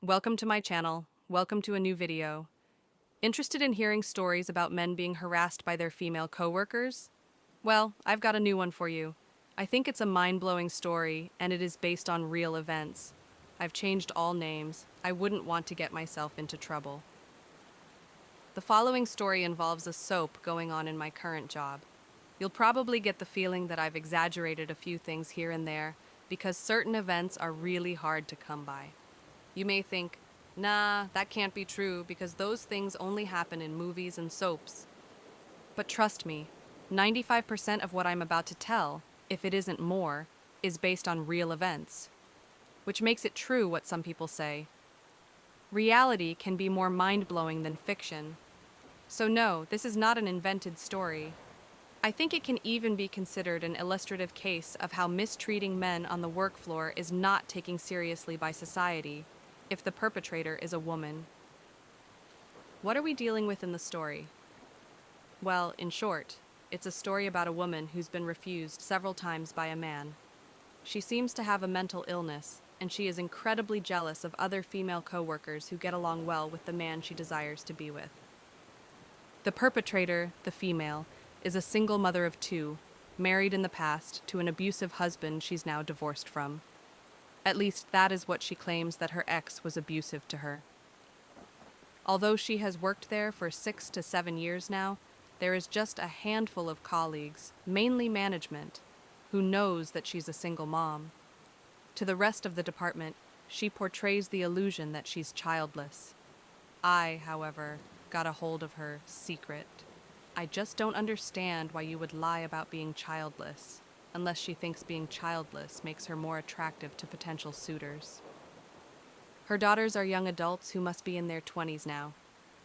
Welcome to my channel. Welcome to a new video. Interested in hearing stories about men being harassed by their female coworkers? Well, I've got a new one for you. I think it's a mind-blowing story, and it is based on real events. I've changed all names. I wouldn't want to get myself into trouble. The following story involves a soap going on in my current job. You'll probably get the feeling that I've exaggerated a few things here and there because certain events are really hard to come by. You may think, nah, that can't be true because those things only happen in movies and soaps. But trust me, 95% of what I'm about to tell, if it isn't more, is based on real events. Which makes it true what some people say. Reality can be more mind-blowing than fiction. So no, this is not an invented story. I think it can even be considered an illustrative case of how mistreating men on the work floor is not taken seriously by society, if the perpetrator is a woman. What are we dealing with in the story? Well, in short, it's a story about a woman who's been refused several times by a man. She seems to have a mental illness, and she is incredibly jealous of other female coworkers who get along well with the man she desires to be with. The perpetrator, the female, is a single mother of two, married in the past to an abusive husband she's now divorced from. At least that is what she claims, that her ex was abusive to her. Although she has worked there for 6 to 7 years now, there is just a handful of colleagues, mainly management, who knows that she's a single mom. To the rest of the department, she portrays the illusion that she's childless. I, however, got a hold of her secret. I just don't understand why you would lie about being childless, unless she thinks being childless makes her more attractive to potential suitors. Her daughters are young adults who must be in their 20s now.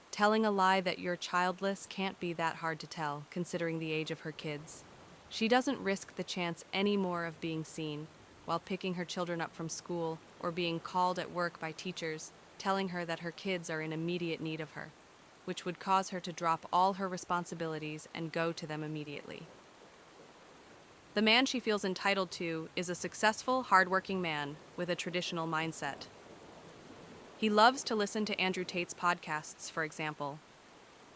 Telling a lie that you're childless can't be that hard to tell, considering the age of her kids. She doesn't risk the chance anymore of being seen while picking her children up from school or being called at work by teachers, telling her that her kids are in immediate need of her, which would cause her to drop all her responsibilities and go to them immediately. The man she feels entitled to is a successful, hardworking man with a traditional mindset. He loves to listen to Andrew Tate's podcasts, for example.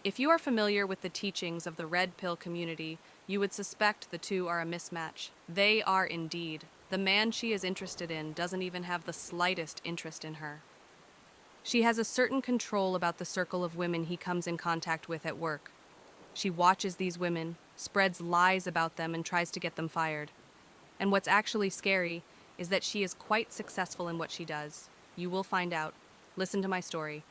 If you are familiar with the teachings of the Red Pill community, you would suspect the two are a mismatch. They are indeed. The man she is interested in doesn't even have the slightest interest in her. She has a certain control about the circle of women he comes in contact with at work. She watches these women, spreads lies about them, and tries to get them fired. And what's actually scary is that she is quite successful in what she does. You will find out. Listen to my story.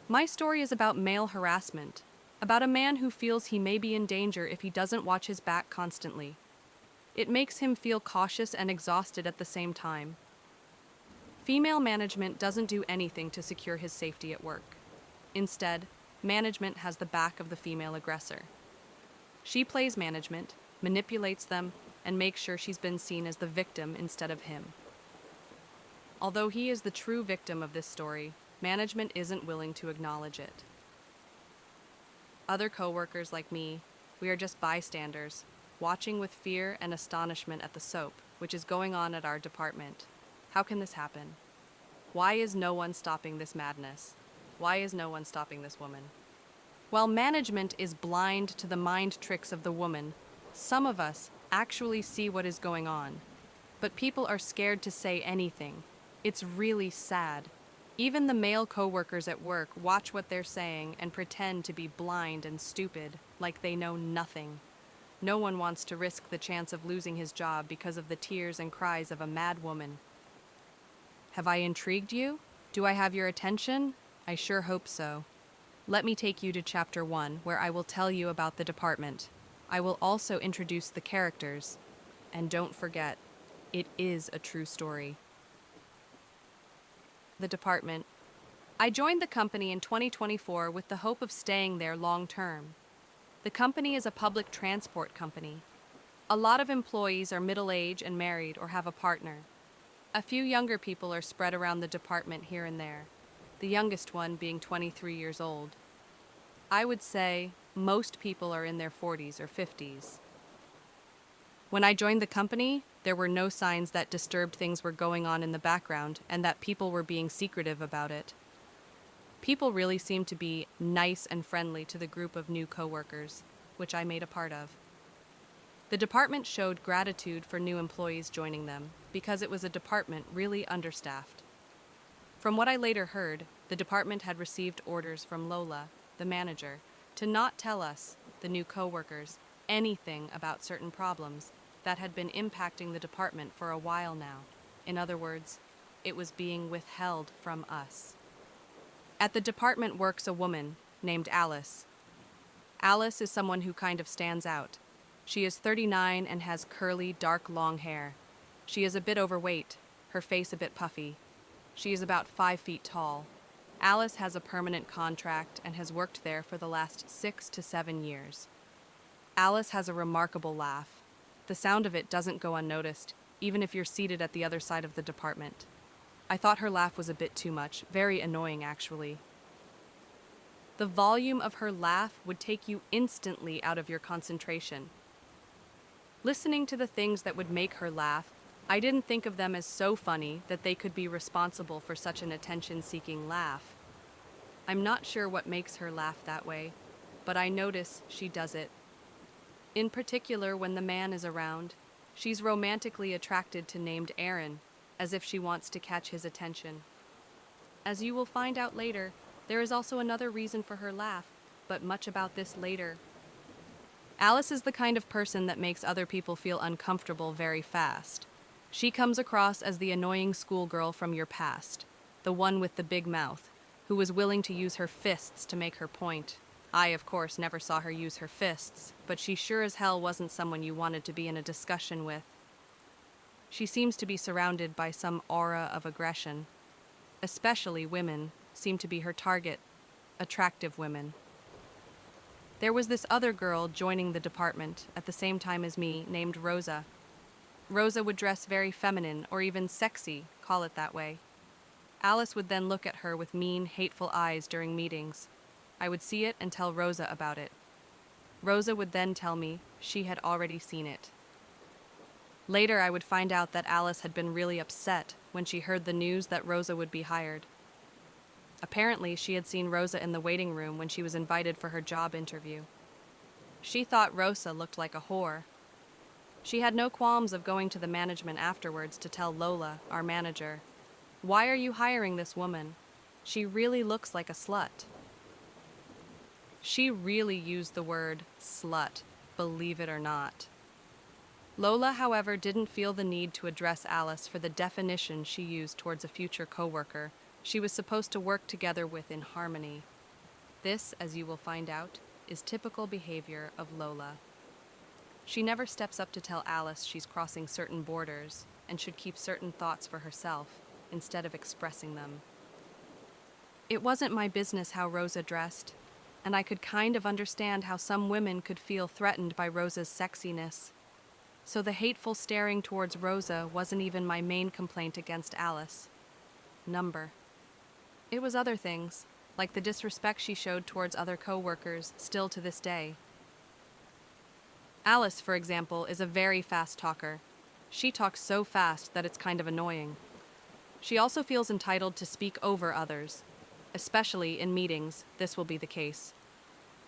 My story is about male harassment, about a man who feels he may be in danger if he doesn't watch his back constantly. It makes him feel cautious and exhausted at the same time. Female management doesn't do anything to secure his safety at work. Instead, management has the back of the female aggressor. She plays management, manipulates them, and makes sure she's been seen as the victim instead of him. Although he is the true victim of this story, management isn't willing to acknowledge it. Other coworkers like me, we are just bystanders, watching with fear and astonishment at the soap, which is going on at our department. How can this happen? Why is no one stopping this madness? Why is no one stopping this woman? While management is blind to the mind tricks of the woman, some of us actually see what is going on. But people are scared to say anything. It's really sad. Even the male coworkers at work watch what they're saying and pretend to be blind and stupid, like they know nothing. No one wants to risk the chance of losing his job because of the tears and cries of a mad woman. Have I intrigued you? Do I have your attention? I sure hope so. Let me take you to Chapter 1, where I will tell you about the department. I will also introduce the characters. And don't forget, it is a true story. The department. I joined the company in 2024 with the hope of staying there long term. The company is a public transport company. A lot of employees are middle-aged and married or have a partner. A few younger people are spread around the department here and there, the youngest one being 23 years old. I would say most people are in their 40s or 50s. When I joined the company, there were no signs that disturbed things were going on in the background and that people were being secretive about it. People really seemed to be nice and friendly to the group of new coworkers, which I made a part of. The department showed gratitude for new employees joining them because it was a department really understaffed. From what I later heard, the department had received orders from Lola, the manager, to not tell us, the new coworkers, anything about certain problems that had been impacting the department for a while now. In other words, it was being withheld from us. At the department works a woman named Alice. Alice is someone who kind of stands out. She is 39 and has curly, dark, long hair. She is a bit overweight, her face a bit puffy. She is about 5 feet tall. Alice has a permanent contract and has worked there for the last 6 to 7 years. Alice has a remarkable laugh. The sound of it doesn't go unnoticed, even if you're seated at the other side of the department. I thought her laugh was a bit too much, very annoying actually. The volume of her laugh would take you instantly out of your concentration. Listening to the things that would make her laugh, I didn't think of them as so funny that they could be responsible for such an attention-seeking laugh. I'm not sure what makes her laugh that way, but I notice she does it. In particular, when the man is around, she's romantically attracted to named Aaron, as if she wants to catch his attention. As you will find out later, there is also another reason for her laugh, but much about this later. Alice is the kind of person that makes other people feel uncomfortable very fast. She comes across as the annoying schoolgirl from your past, the one with the big mouth, who was willing to use her fists to make her point. I, of course, never saw her use her fists, but she sure as hell wasn't someone you wanted to be in a discussion with. She seems to be surrounded by some aura of aggression. Especially women seem to be her target, attractive women. There was this other girl joining the department at the same time as me named Rosa. Rosa would dress very feminine or even sexy, call it that way. Alice would then look at her with mean, hateful eyes during meetings. I would see it and tell Rosa about it. Rosa would then tell me she had already seen it. Later, I would find out that Alice had been really upset when she heard the news that Rosa would be hired. Apparently, she had seen Rosa in the waiting room when she was invited for her job interview. She thought Rosa looked like a whore. She had no qualms of going to the management afterwards to tell Lola, our manager, "Why are you hiring this woman? She really looks like a slut." She really used the word slut, believe it or not. Lola, however, didn't feel the need to address Alice for the definition she used towards a future coworker she was supposed to work together with in harmony. This, as you will find out, is typical behavior of Lola. She never steps up to tell Alice she's crossing certain borders and should keep certain thoughts for herself instead of expressing them. It wasn't my business how Rosa dressed, and I could kind of understand how some women could feel threatened by Rosa's sexiness. So the hateful staring towards Rosa wasn't even my main complaint against Alice. Number. It was other things, like the disrespect she showed towards other co-workers, still to this day. Alice, for example, is a very fast talker. She talks so fast that it's kind of annoying. She also feels entitled to speak over others. Especially in meetings, this will be the case.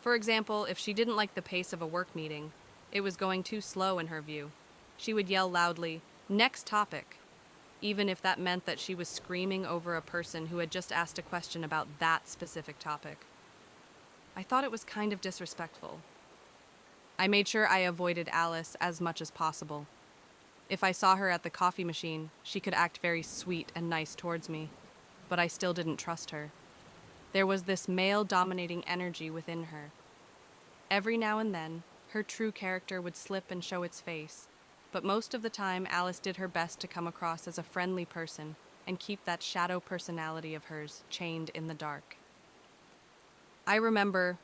For example, if she didn't like the pace of a work meeting, it was going too slow in her view, she would yell loudly, "Next topic," even if that meant that she was screaming over a person who had just asked a question about that specific topic. I thought it was kind of disrespectful. I made sure I avoided Alice as much as possible. If I saw her at the coffee machine, she could act very sweet and nice towards me, but I still didn't trust her. There was this male-dominating energy within her. Every now and then, her true character would slip and show its face, but most of the time Alice did her best to come across as a friendly person and keep that shadow personality of hers chained in the dark. I remember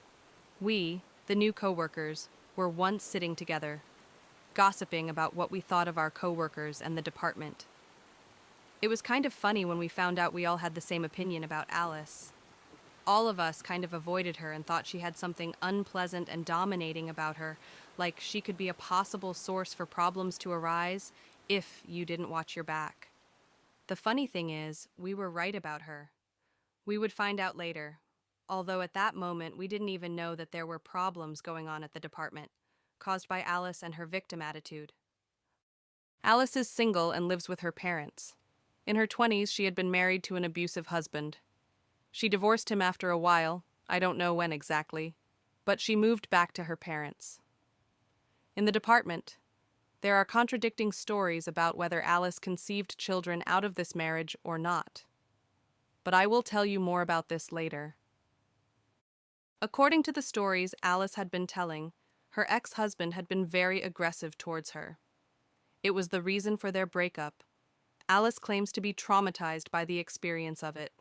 we, the new coworkers, were once sitting together, gossiping about what we thought of our coworkers and the department. It was kind of funny when we found out we all had the same opinion about Alice. All of us kind of avoided her and thought she had something unpleasant and dominating about her, like she could be a possible source for problems to arise if you didn't watch your back. The funny thing is, we were right about her. We would find out later, although at that moment we didn't even know that there were problems going on at the department, caused by Alice and her victim attitude. Alice is single and lives with her parents. In her 20s, she had been married to an abusive husband. She divorced him after a while, I don't know when exactly, but she moved back to her parents. In the department, there are contradicting stories about whether Alice conceived children out of this marriage or not. But I will tell you more about this later. According to the stories Alice had been telling, her ex-husband had been very aggressive towards her. It was the reason for their breakup. Alice claims to be traumatized by the experience of it.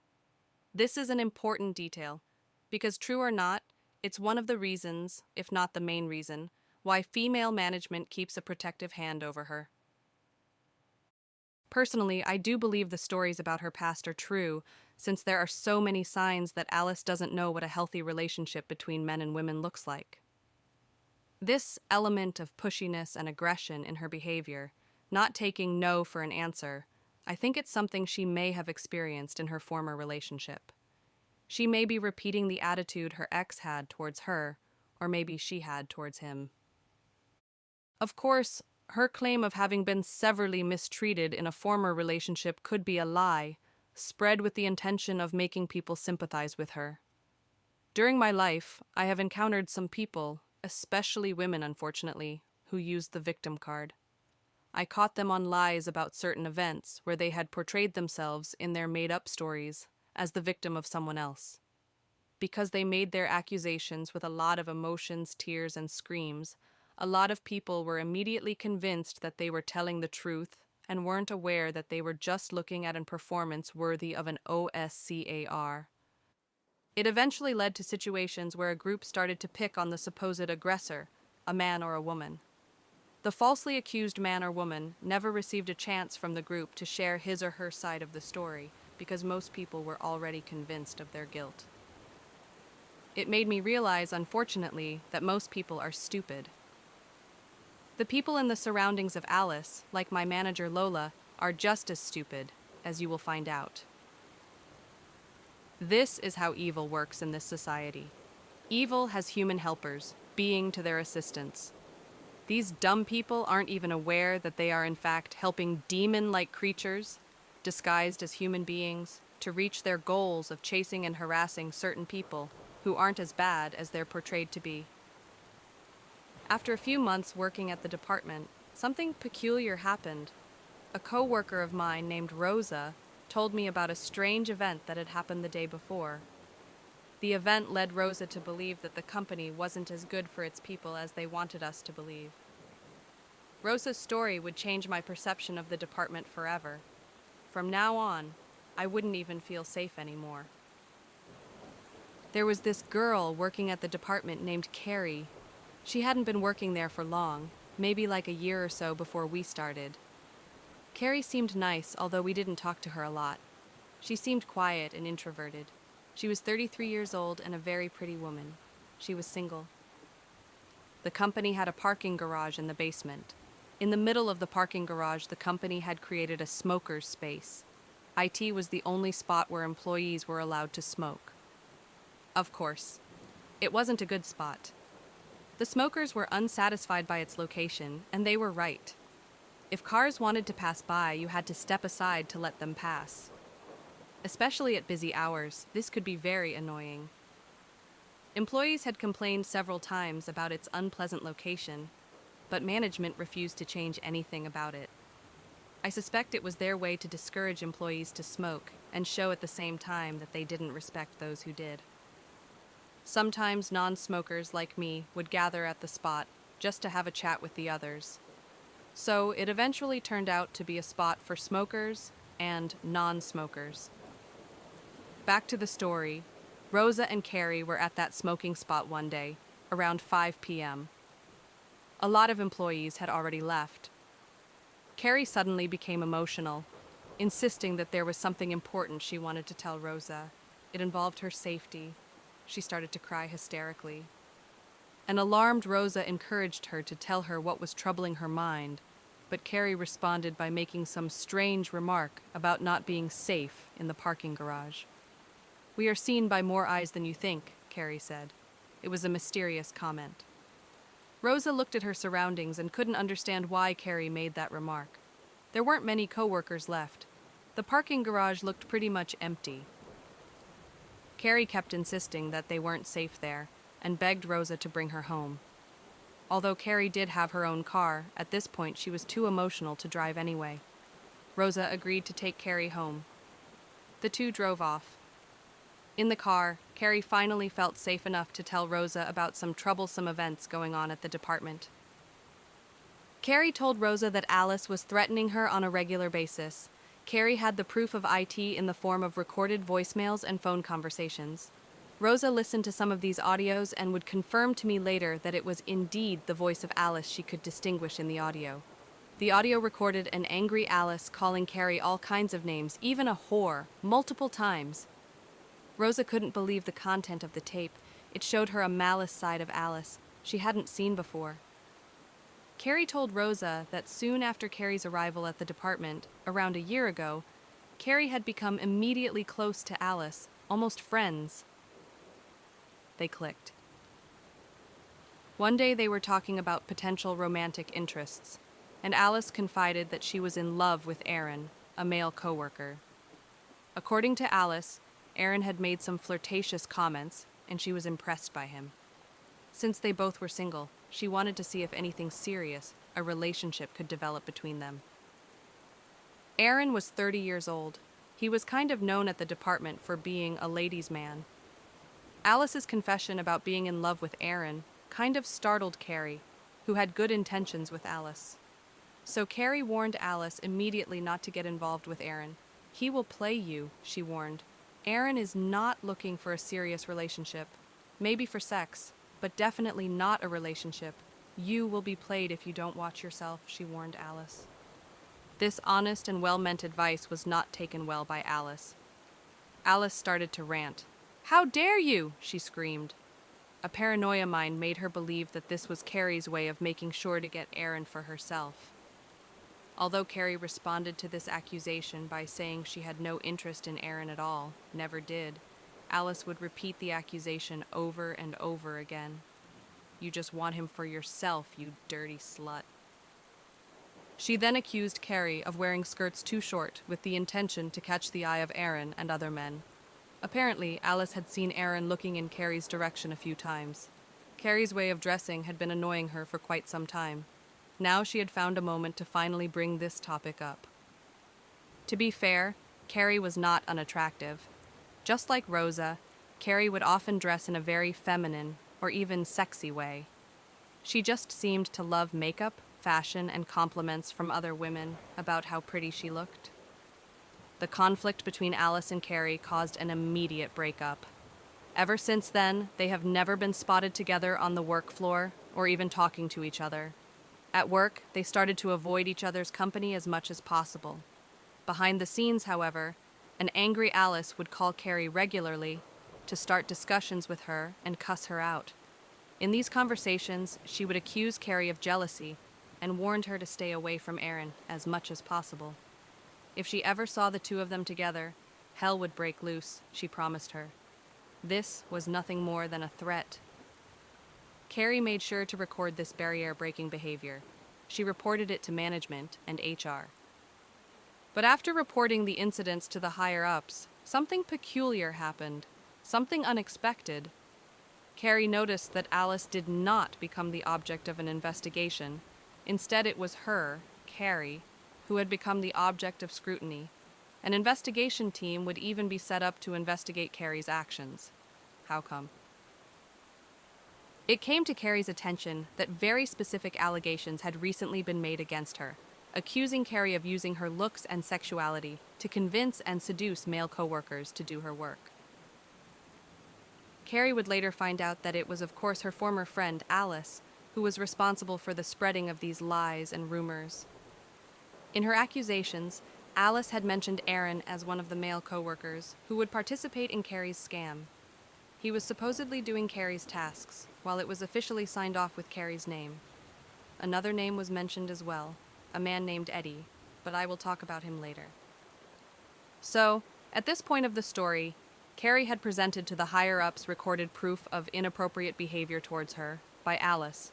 This is an important detail, because true or not, it's one of the reasons, if not the main reason, why female management keeps a protective hand over her. Personally, I do believe the stories about her past are true, since there are so many signs that Alice doesn't know what a healthy relationship between men and women looks like. This element of pushiness and aggression in her behavior, not taking no for an answer, I think it's something she may have experienced in her former relationship. She may be repeating the attitude her ex had towards her, or maybe she had towards him. Of course, her claim of having been severely mistreated in a former relationship could be a lie, spread with the intention of making people sympathize with her. During my life, I have encountered some people, especially women unfortunately, who used the victim card. I caught them on lies about certain events where they had portrayed themselves in their made-up stories as the victim of someone else. Because they made their accusations with a lot of emotions, tears, and screams, a lot of people were immediately convinced that they were telling the truth and weren't aware that they were just looking at a performance worthy of an OSCAR. It eventually led to situations where a group started to pick on the supposed aggressor, a man or a woman. The falsely accused man or woman never received a chance from the group to share his or her side of the story because most people were already convinced of their guilt. It made me realize, unfortunately, that most people are stupid. The people in the surroundings of Alice, like my manager Lola, are just as stupid, as you will find out. This is how evil works in this society. Evil has human helpers, being to their assistance. These dumb people aren't even aware that they are in fact helping demon-like creatures, disguised as human beings, to reach their goals of chasing and harassing certain people who aren't as bad as they're portrayed to be. After a few months working at the department, something peculiar happened. A co-worker of mine named Rosa told me about a strange event that had happened the day before. The event led Rosa to believe that the company wasn't as good for its people as they wanted us to believe. Rosa's story would change my perception of the department forever. From now on, I wouldn't even feel safe anymore. There was this girl working at the department named Carrie. She hadn't been working there for long, maybe like a year or so before we started. Carrie seemed nice, although we didn't talk to her a lot. She seemed quiet and introverted. She was 33 years old and a very pretty woman. She was single. The company had a parking garage in the basement. In the middle of the parking garage, the company had created a smoker's space. IT was the only spot where employees were allowed to smoke. Of course, it wasn't a good spot. The smokers were unsatisfied by its location, and they were right. If cars wanted to pass by, you had to step aside to let them pass. Especially at busy hours, this could be very annoying. Employees had complained several times about its unpleasant location, but management refused to change anything about it. I suspect it was their way to discourage employees to smoke and show at the same time that they didn't respect those who did. Sometimes non-smokers like me would gather at the spot just to have a chat with the others. So it eventually turned out to be a spot for smokers and non-smokers. Back to the story, Rosa and Carrie were at that smoking spot one day, around 5 p.m. A lot of employees had already left. Carrie suddenly became emotional, insisting that there was something important she wanted to tell Rosa. It involved her safety. She started to cry hysterically. An alarmed Rosa encouraged her to tell her what was troubling her mind, but Carrie responded by making some strange remark about not being safe in the parking garage. "We are seen by more eyes than you think," Carrie said. It was a mysterious comment. Rosa looked at her surroundings and couldn't understand why Carrie made that remark. There weren't many coworkers left. The parking garage looked pretty much empty. Carrie kept insisting that they weren't safe there and begged Rosa to bring her home. Although Carrie did have her own car, at this point she was too emotional to drive anyway. Rosa agreed to take Carrie home. The two drove off. In the car, Carrie finally felt safe enough to tell Rosa about some troublesome events going on at the department. Carrie told Rosa that Alice was threatening her on a regular basis. Carrie had the proof of IT in the form of recorded voicemails and phone conversations. Rosa listened to some of these audios and would confirm to me later that it was indeed the voice of Alice she could distinguish in the audio. The audio recorded an angry Alice calling Carrie all kinds of names, even a whore, multiple times. Rosa couldn't believe the content of the tape. It showed her a malice side of Alice she hadn't seen before. Carrie told Rosa that soon after Carrie's arrival at the department, around a year ago, Carrie had become immediately close to Alice, almost friends. They clicked. One day they were talking about potential romantic interests, and Alice confided that she was in love with Aaron, a male coworker. According to Alice, Aaron had made some flirtatious comments, and she was impressed by him. Since they both were single, she wanted to see if anything serious, a relationship, could develop between them. Aaron was 30 years old. He was kind of known at the department for being a ladies' man. Alice's confession about being in love with Aaron kind of startled Carrie, who had good intentions with Alice. So Carrie warned Alice immediately not to get involved with Aaron. "He will play you," she warned. "Aaron is not looking for a serious relationship. Maybe for sex, but definitely not a relationship. You will be played if you don't watch yourself," she warned Alice. This honest and well-meant advice was not taken well by Alice. Alice started to rant. "How dare you!" she screamed. A paranoia mind made her believe that this was Carrie's way of making sure to get Aaron for herself. Although Carrie responded to this accusation by saying she had no interest in Aaron at all, never did, Alice would repeat the accusation over and over again. "You just want him for yourself, you dirty slut." She then accused Carrie of wearing skirts too short with the intention to catch the eye of Aaron and other men. Apparently, Alice had seen Aaron looking in Carrie's direction a few times. Carrie's way of dressing had been annoying her for quite some time. Now she had found a moment to finally bring this topic up. To be fair, Carrie was not unattractive. Just like Rosa, Carrie would often dress in a very feminine or even sexy way. She just seemed to love makeup, fashion, and compliments from other women about how pretty she looked. The conflict between Alice and Carrie caused an immediate breakup. Ever since then, they have never been spotted together on the work floor or even talking to each other. At work, they started to avoid each other's company as much as possible. Behind the scenes, however, an angry Alice would call Carrie regularly to start discussions with her and cuss her out. In these conversations, she would accuse Carrie of jealousy and warned her to stay away from Aaron as much as possible. If she ever saw the two of them together, hell would break loose, she promised her. This was nothing more than a threat. Carrie made sure to record this barrier-breaking behavior. She reported it to management and HR. But after reporting the incidents to the higher-ups, something peculiar happened, something unexpected. Carrie noticed that Alice did not become the object of an investigation. Instead, it was her, Carrie, who had become the object of scrutiny. An investigation team would even be set up to investigate Carrie's actions. How come? It came to Carrie's attention that very specific allegations had recently been made against her, accusing Carrie of using her looks and sexuality to convince and seduce male coworkers to do her work. Carrie would later find out that it was, of course, her former friend, Alice, who was responsible for the spreading of these lies and rumors. In her accusations, Alice had mentioned Aaron as one of the male coworkers who would participate in Carrie's scam. He was supposedly doing Carrie's tasks, while it was officially signed off with Carrie's name. Another name was mentioned as well, a man named Eddie, but I will talk about him later. So, at this point of the story, Carrie had presented to the higher-ups recorded proof of inappropriate behavior towards her by Alice.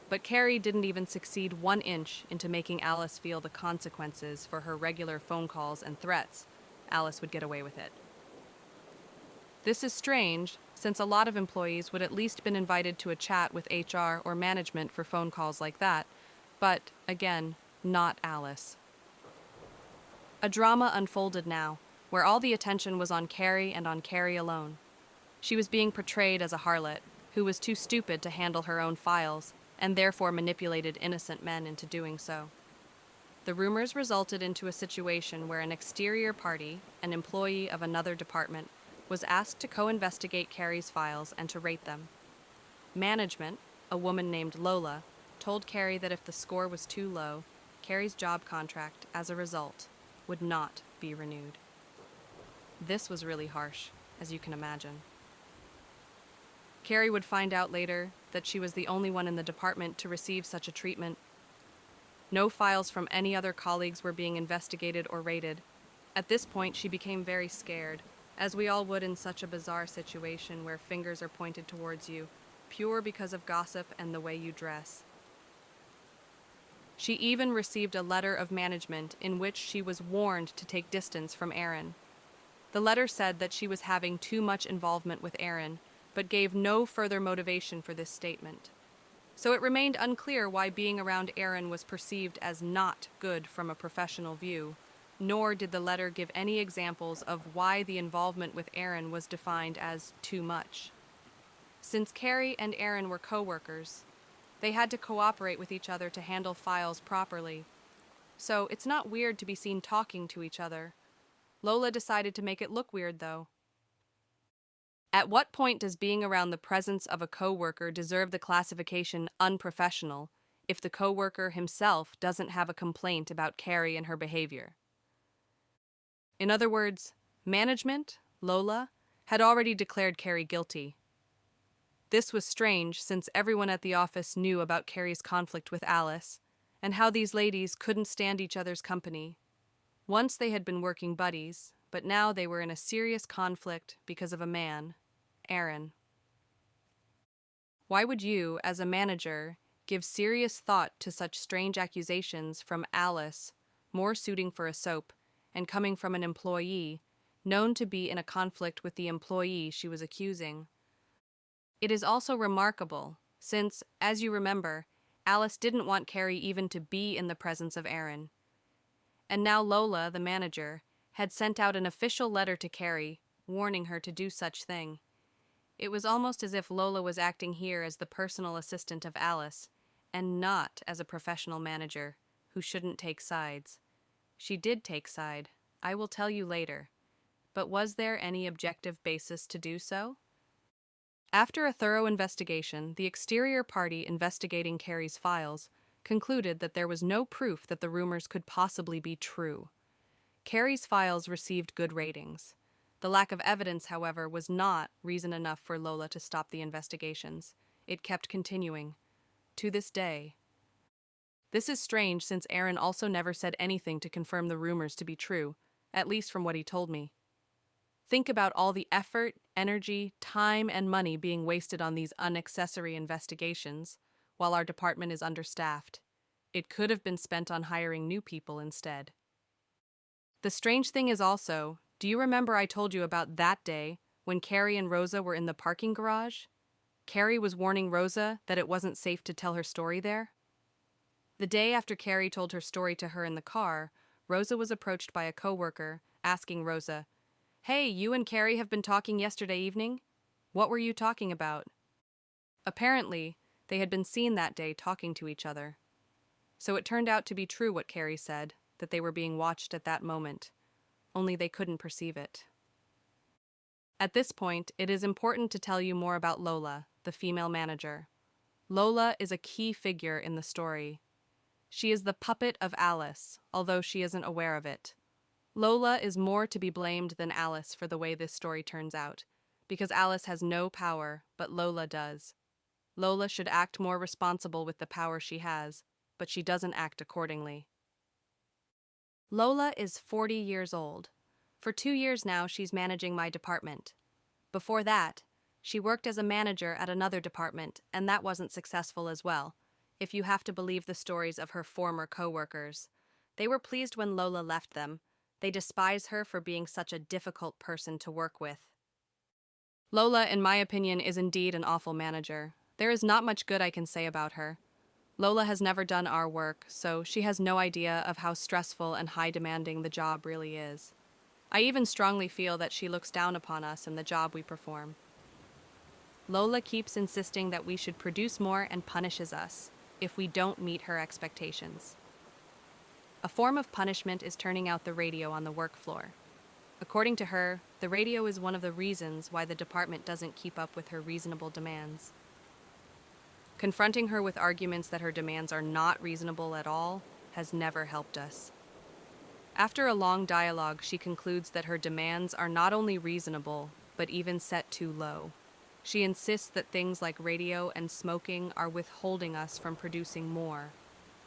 But Carrie didn't even succeed 1 inch into making Alice feel the consequences for her regular phone calls and threats. Alice would get away with it. This is strange, since a lot of employees would at least been invited to a chat with HR or management for phone calls like that, but, again, not Alice. A drama unfolded now, where all the attention was on Carrie and on Carrie alone. She was being portrayed as a harlot, who was too stupid to handle her own files, and therefore manipulated innocent men into doing so. The rumors resulted into a situation where an exterior party, an employee of another department, was asked to co-investigate Carrie's files and to rate them. Management, a woman named Lola, told Carrie that if the score was too low, Carrie's job contract, as a result, would not be renewed. This was really harsh, as you can imagine. Carrie would find out later that she was the only one in the department to receive such a treatment. No files from any other colleagues were being investigated or rated. At this point, she became very scared, as we all would in such a bizarre situation where fingers are pointed towards you, pure because of gossip and the way you dress. She even received a letter of management in which she was warned to take distance from Aaron. The letter said that she was having too much involvement with Aaron, but gave no further motivation for this statement. So it remained unclear why being around Aaron was perceived as not good from a professional view, nor did the letter give any examples of why the involvement with Aaron was defined as too much. Since Carrie and Aaron were co-workers, they had to cooperate with each other to handle files properly. So it's not weird to be seen talking to each other. Lola decided to make it look weird, though. At what point does being around the presence of a coworker deserve the classification unprofessional if the coworker himself doesn't have a complaint about Carrie and her behavior? In other words, management, Lola, had already declared Carrie guilty. This was strange since everyone at the office knew about Carrie's conflict with Alice and how these ladies couldn't stand each other's company. Once they had been working buddies, but now they were in a serious conflict because of a man, Aaron. Why would you, as a manager, give serious thought to such strange accusations from Alice, more suiting for a soap, and coming from an employee, known to be in a conflict with the employee she was accusing? It is also remarkable, since, as you remember, Alice didn't want Carrie even to be in the presence of Aaron. And now Lola, the manager, had sent out an official letter to Carrie, warning her to do such thing. It was almost as if Lola was acting here as the personal assistant of Alice, and not as a professional manager, who shouldn't take sides. She did take side, I will tell you later. But was there any objective basis to do so? After a thorough investigation, the exterior party investigating Carrie's files concluded that there was no proof that the rumors could possibly be true. Carrie's files received good ratings. The lack of evidence, however, was not reason enough for Lola to stop the investigations. It kept continuing. To this day. This is strange since Aaron also never said anything to confirm the rumors to be true, at least from what he told me. Think about all the effort, energy, time, and money being wasted on these unnecessary investigations, while our department is understaffed. It could have been spent on hiring new people instead. The strange thing is also, do you remember I told you about that day when Carrie and Rosa were in the parking garage? Carrie was warning Rosa that it wasn't safe to tell her story there. The day after Carrie told her story to her in the car, Rosa was approached by a coworker, asking Rosa, "Hey, you and Carrie have been talking yesterday evening? What were you talking about?" Apparently, they had been seen that day talking to each other. So it turned out to be true what Carrie said, that they were being watched at that moment, only they couldn't perceive it. At this point, it is important to tell you more about Lola, the female manager. Lola is a key figure in the story. She is the puppet of Alice, although she isn't aware of it. Lola is more to be blamed than Alice for the way this story turns out, because Alice has no power, but Lola does. Lola should act more responsible with the power she has, but she doesn't act accordingly. Lola is 40 years old. For 2 years now, she's managing my department. Before that, she worked as a manager at another department, and that wasn't successful as well, if you have to believe the stories of her former coworkers. They were pleased when Lola left them. They despise her for being such a difficult person to work with. Lola, in my opinion, is indeed an awful manager. There is not much good I can say about her. Lola has never done our work, so she has no idea of how stressful and high demanding the job really is. I even strongly feel that she looks down upon us and the job we perform. Lola keeps insisting that we should produce more and punishes us if we don't meet her expectations. A form of punishment is turning out the radio on the work floor. According to her, the radio is one of the reasons why the department doesn't keep up with her reasonable demands. Confronting her with arguments that her demands are not reasonable at all has never helped us. After a long dialogue, she concludes that her demands are not only reasonable, but even set too low. She insists that things like radio and smoking are withholding us from producing more.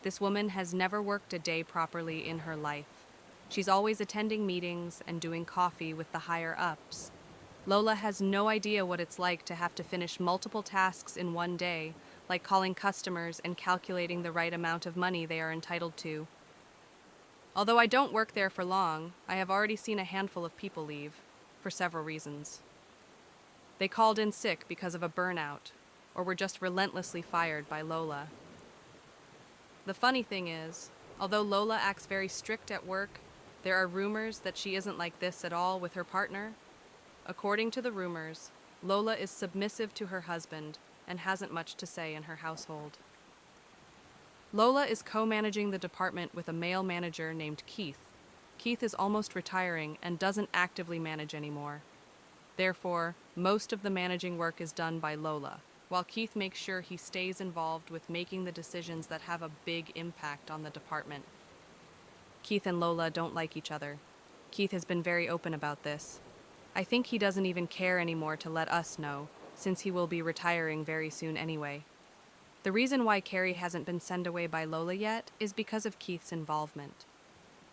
This woman has never worked a day properly in her life. She's always attending meetings and doing coffee with the higher-ups. Lola has no idea what it's like to have to finish multiple tasks in one day, like calling customers and calculating the right amount of money they are entitled to. Although I don't work there for long, I have already seen a handful of people leave, for several reasons. They called in sick because of a burnout, or were just relentlessly fired by Lola. The funny thing is, although Lola acts very strict at work, there are rumors that she isn't like this at all with her partner. According to the rumors, Lola is submissive to her husband and hasn't much to say in her household. Lola is co-managing the department with a male manager named Keith. Keith is almost retiring and doesn't actively manage anymore. Therefore, most of the managing work is done by Lola, while Keith makes sure he stays involved with making the decisions that have a big impact on the department. Keith and Lola don't like each other. Keith has been very open about this. I think he doesn't even care anymore to let us know, since he will be retiring very soon anyway. The reason why Carrie hasn't been sent away by Lola yet is because of Keith's involvement.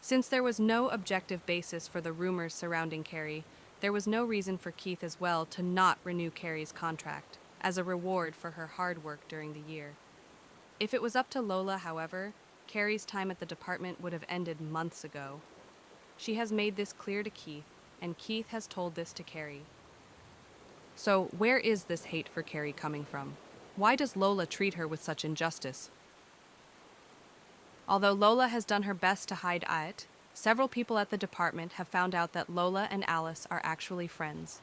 Since there was no objective basis for the rumors surrounding Carrie, there was no reason for Keith as well to not renew Carrie's contract, as a reward for her hard work during the year. If it was up to Lola, however, Carrie's time at the department would have ended months ago. She has made this clear to Keith, and Keith has told this to Carrie. So, where is this hate for Carrie coming from? Why does Lola treat her with such injustice? Although Lola has done her best to hide it, several people at the department have found out that Lola and Alice are actually friends.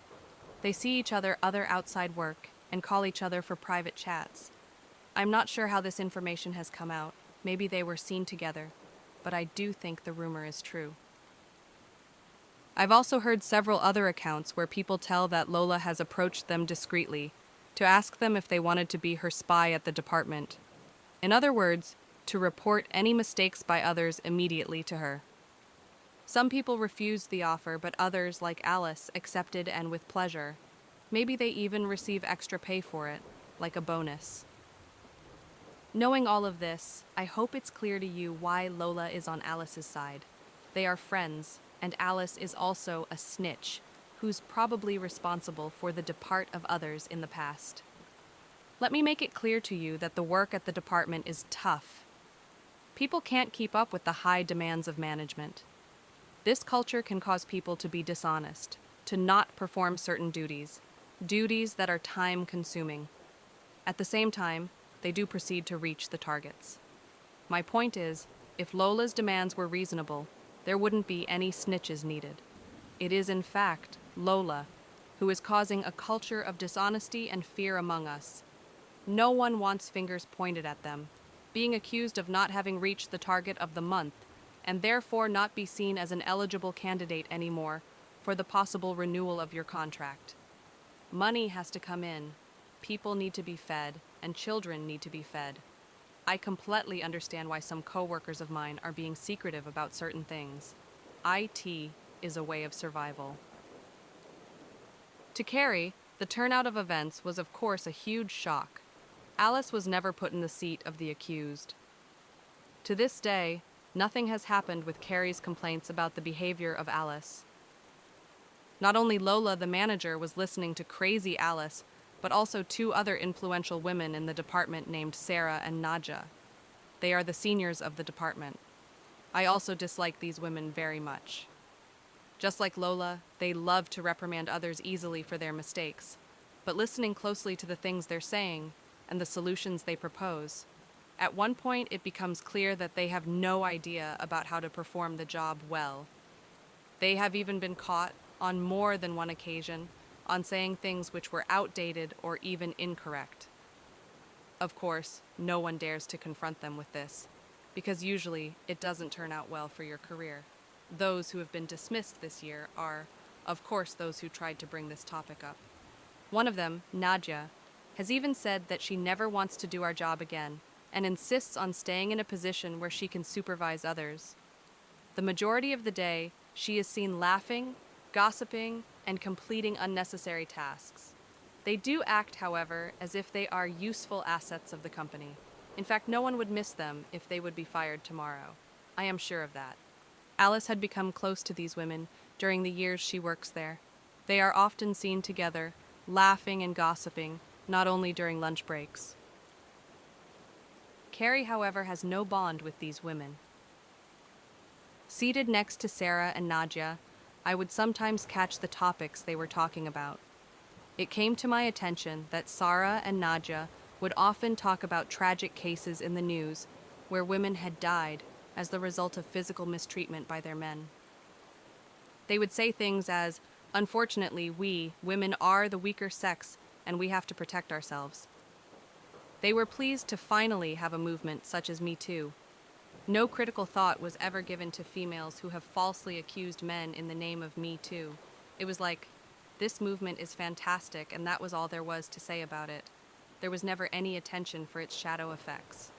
They see each other outside work and call each other for private chats. I'm not sure how this information has come out. Maybe they were seen together, but I do think the rumor is true. I've also heard several other accounts where people tell that Lola has approached them discreetly to ask them if they wanted to be her spy at the department. In other words, to report any mistakes by others immediately to her. Some people refused the offer, but others, like Alice, accepted and with pleasure. Maybe they even receive extra pay for it, like a bonus. Knowing all of this, I hope it's clear to you why Lola is on Alice's side. They are friends, and Alice is also a snitch, who's probably responsible for the depart of others in the past. Let me make it clear to you that the work at the department is tough. People can't keep up with the high demands of management. This culture can cause people to be dishonest, to not perform certain duties that are time-consuming. At the same time, they do proceed to reach the targets. My point is, if Lola's demands were reasonable, there wouldn't be any snitches needed. It is, in fact, Lola, who is causing a culture of dishonesty and fear among us. No one wants fingers pointed at them, being accused of not having reached the target of the month, and therefore not be seen as an eligible candidate anymore for the possible renewal of your contract. Money has to come in, people need to be fed, and children need to be fed. I completely understand why some coworkers of mine are being secretive about certain things. IT is a way of survival. To Carrie, the turnout of events was of course a huge shock. Alice was never put in the seat of the accused. To this day, nothing has happened with Carrie's complaints about the behavior of Alice. Not only Lola, the manager, was listening to crazy Alice, but also two other influential women in the department named Sarah and Nadja. They are the seniors of the department. I also dislike these women very much. Just like Lola, they love to reprimand others easily for their mistakes, but listening closely to the things they're saying and the solutions they propose, at one point it becomes clear that they have no idea about how to perform the job well. They have even been caught, on more than one occasion, on saying things which were outdated or even incorrect. Of course, no one dares to confront them with this, because usually it doesn't turn out well for your career. Those who have been dismissed this year are, of course, those who tried to bring this topic up. One of them, Nadja, has even said that she never wants to do our job again and insists on staying in a position where she can supervise others. The majority of the day, she is seen laughing, gossiping, and completing unnecessary tasks. They do act, however, as if they are useful assets of the company. In fact, no one would miss them if they would be fired tomorrow. I am sure of that. Alice had become close to these women during the years she works there. They are often seen together, laughing and gossiping, not only during lunch breaks. Carrie, however, has no bond with these women. Seated next to Sarah and Nadja, I would sometimes catch the topics they were talking about. It came to my attention that Sarah and Nadja would often talk about tragic cases in the news where women had died as the result of physical mistreatment by their men. They would say things as, "Unfortunately, we, women, are the weaker sex, and we have to protect ourselves." They were pleased to finally have a movement such as Me Too. No critical thought was ever given to females who have falsely accused men in the name of Me Too. It was like, this movement is fantastic, and that was all there was to say about it. There was never any attention for its shadow effects.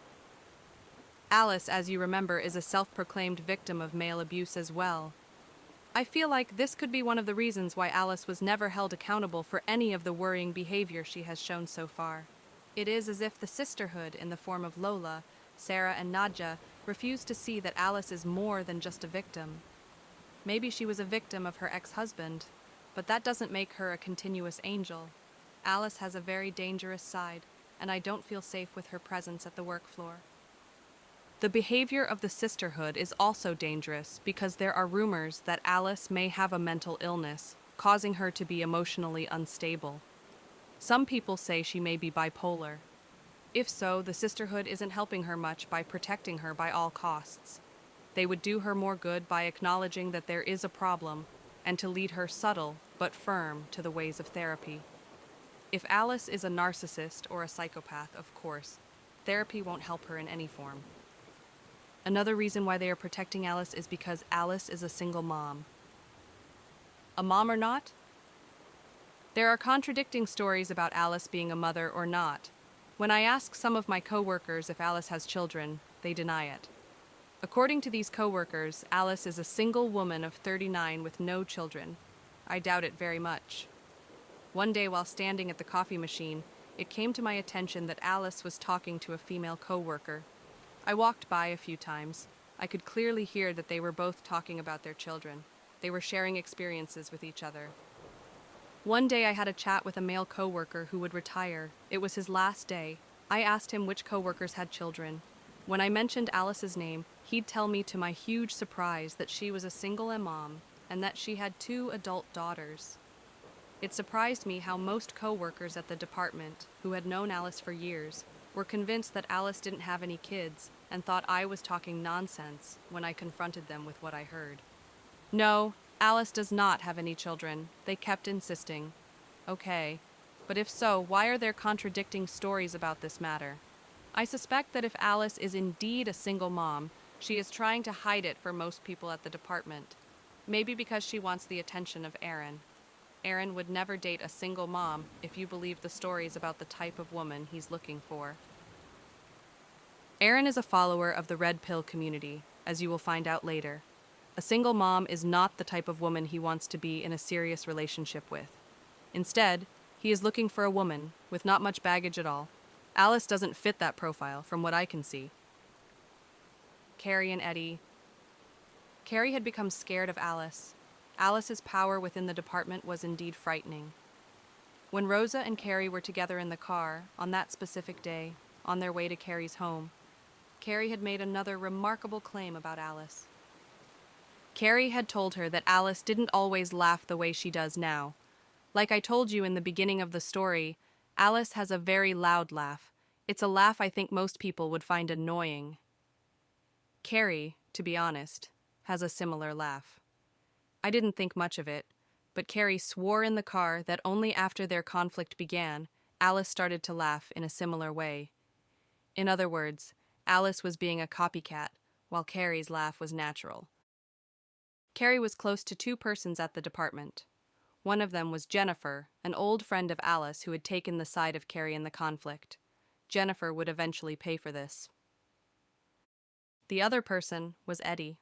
Alice, as you remember, is a self-proclaimed victim of male abuse as well. I feel like this could be one of the reasons why Alice was never held accountable for any of the worrying behavior she has shown so far. It is as if the sisterhood, in the form of Lola, Sarah, and Nadja, refused to see that Alice is more than just a victim. Maybe she was a victim of her ex-husband, but that doesn't make her a continuous angel. Alice has a very dangerous side, and I don't feel safe with her presence at the work floor. The behavior of the sisterhood is also dangerous because there are rumors that Alice may have a mental illness, causing her to be emotionally unstable. Some people say she may be bipolar. If so, the sisterhood isn't helping her much by protecting her by all costs. They would do her more good by acknowledging that there is a problem and to lead her subtle but firm to the ways of therapy. If Alice is a narcissist or a psychopath, of course, therapy won't help her in any form. Another reason why they are protecting Alice is because Alice is a single mom. A mom or not? There are contradicting stories about Alice being a mother or not. When I ask some of my coworkers if Alice has children, they deny it. According to these coworkers, Alice is a single woman of 39 with no children. I doubt it very much. One day while standing at the coffee machine, it came to my attention that Alice was talking to a female coworker. I walked by a few times. I could clearly hear that they were both talking about their children. They were sharing experiences with each other. One day I had a chat with a male coworker who would retire. It was his last day. I asked him which coworkers had children. When I mentioned Alice's name, he'd tell me to my huge surprise that she was a single mom and that she had 2 adult daughters. It surprised me how most coworkers at the department, who had known Alice for years, were convinced that Alice didn't have any kids and thought I was talking nonsense when I confronted them with what I heard. No, Alice does not have any children, they kept insisting. Okay, but if so, why are there contradicting stories about this matter? I suspect that if Alice is indeed a single mom, she is trying to hide it for most people at the department. Maybe because she wants the attention of Aaron. Aaron would never date a single mom if you believe the stories about the type of woman he's looking for. Aaron is a follower of the red pill community, as you will find out later. A single mom is not the type of woman he wants to be in a serious relationship with. Instead, he is looking for a woman with not much baggage at all. Alice doesn't fit that profile, from what I can see. Carrie and Eddie. Carrie had become scared of Alice. Alice's power within the department was indeed frightening. When Rosa and Carrie were together in the car, on that specific day, on their way to Carrie's home, Carrie had made another remarkable claim about Alice. Carrie had told her that Alice didn't always laugh the way she does now. Like I told you in the beginning of the story, Alice has a very loud laugh. It's a laugh I think most people would find annoying. Carrie, to be honest, has a similar laugh. I didn't think much of it, but Carrie swore in the car that only after their conflict began, Alice started to laugh in a similar way. In other words, Alice was being a copycat, while Carrie's laugh was natural. Carrie was close to two persons at the department. One of them was Jennifer, an old friend of Alice who had taken the side of Carrie in the conflict. Jennifer would eventually pay for this. The other person was Eddie.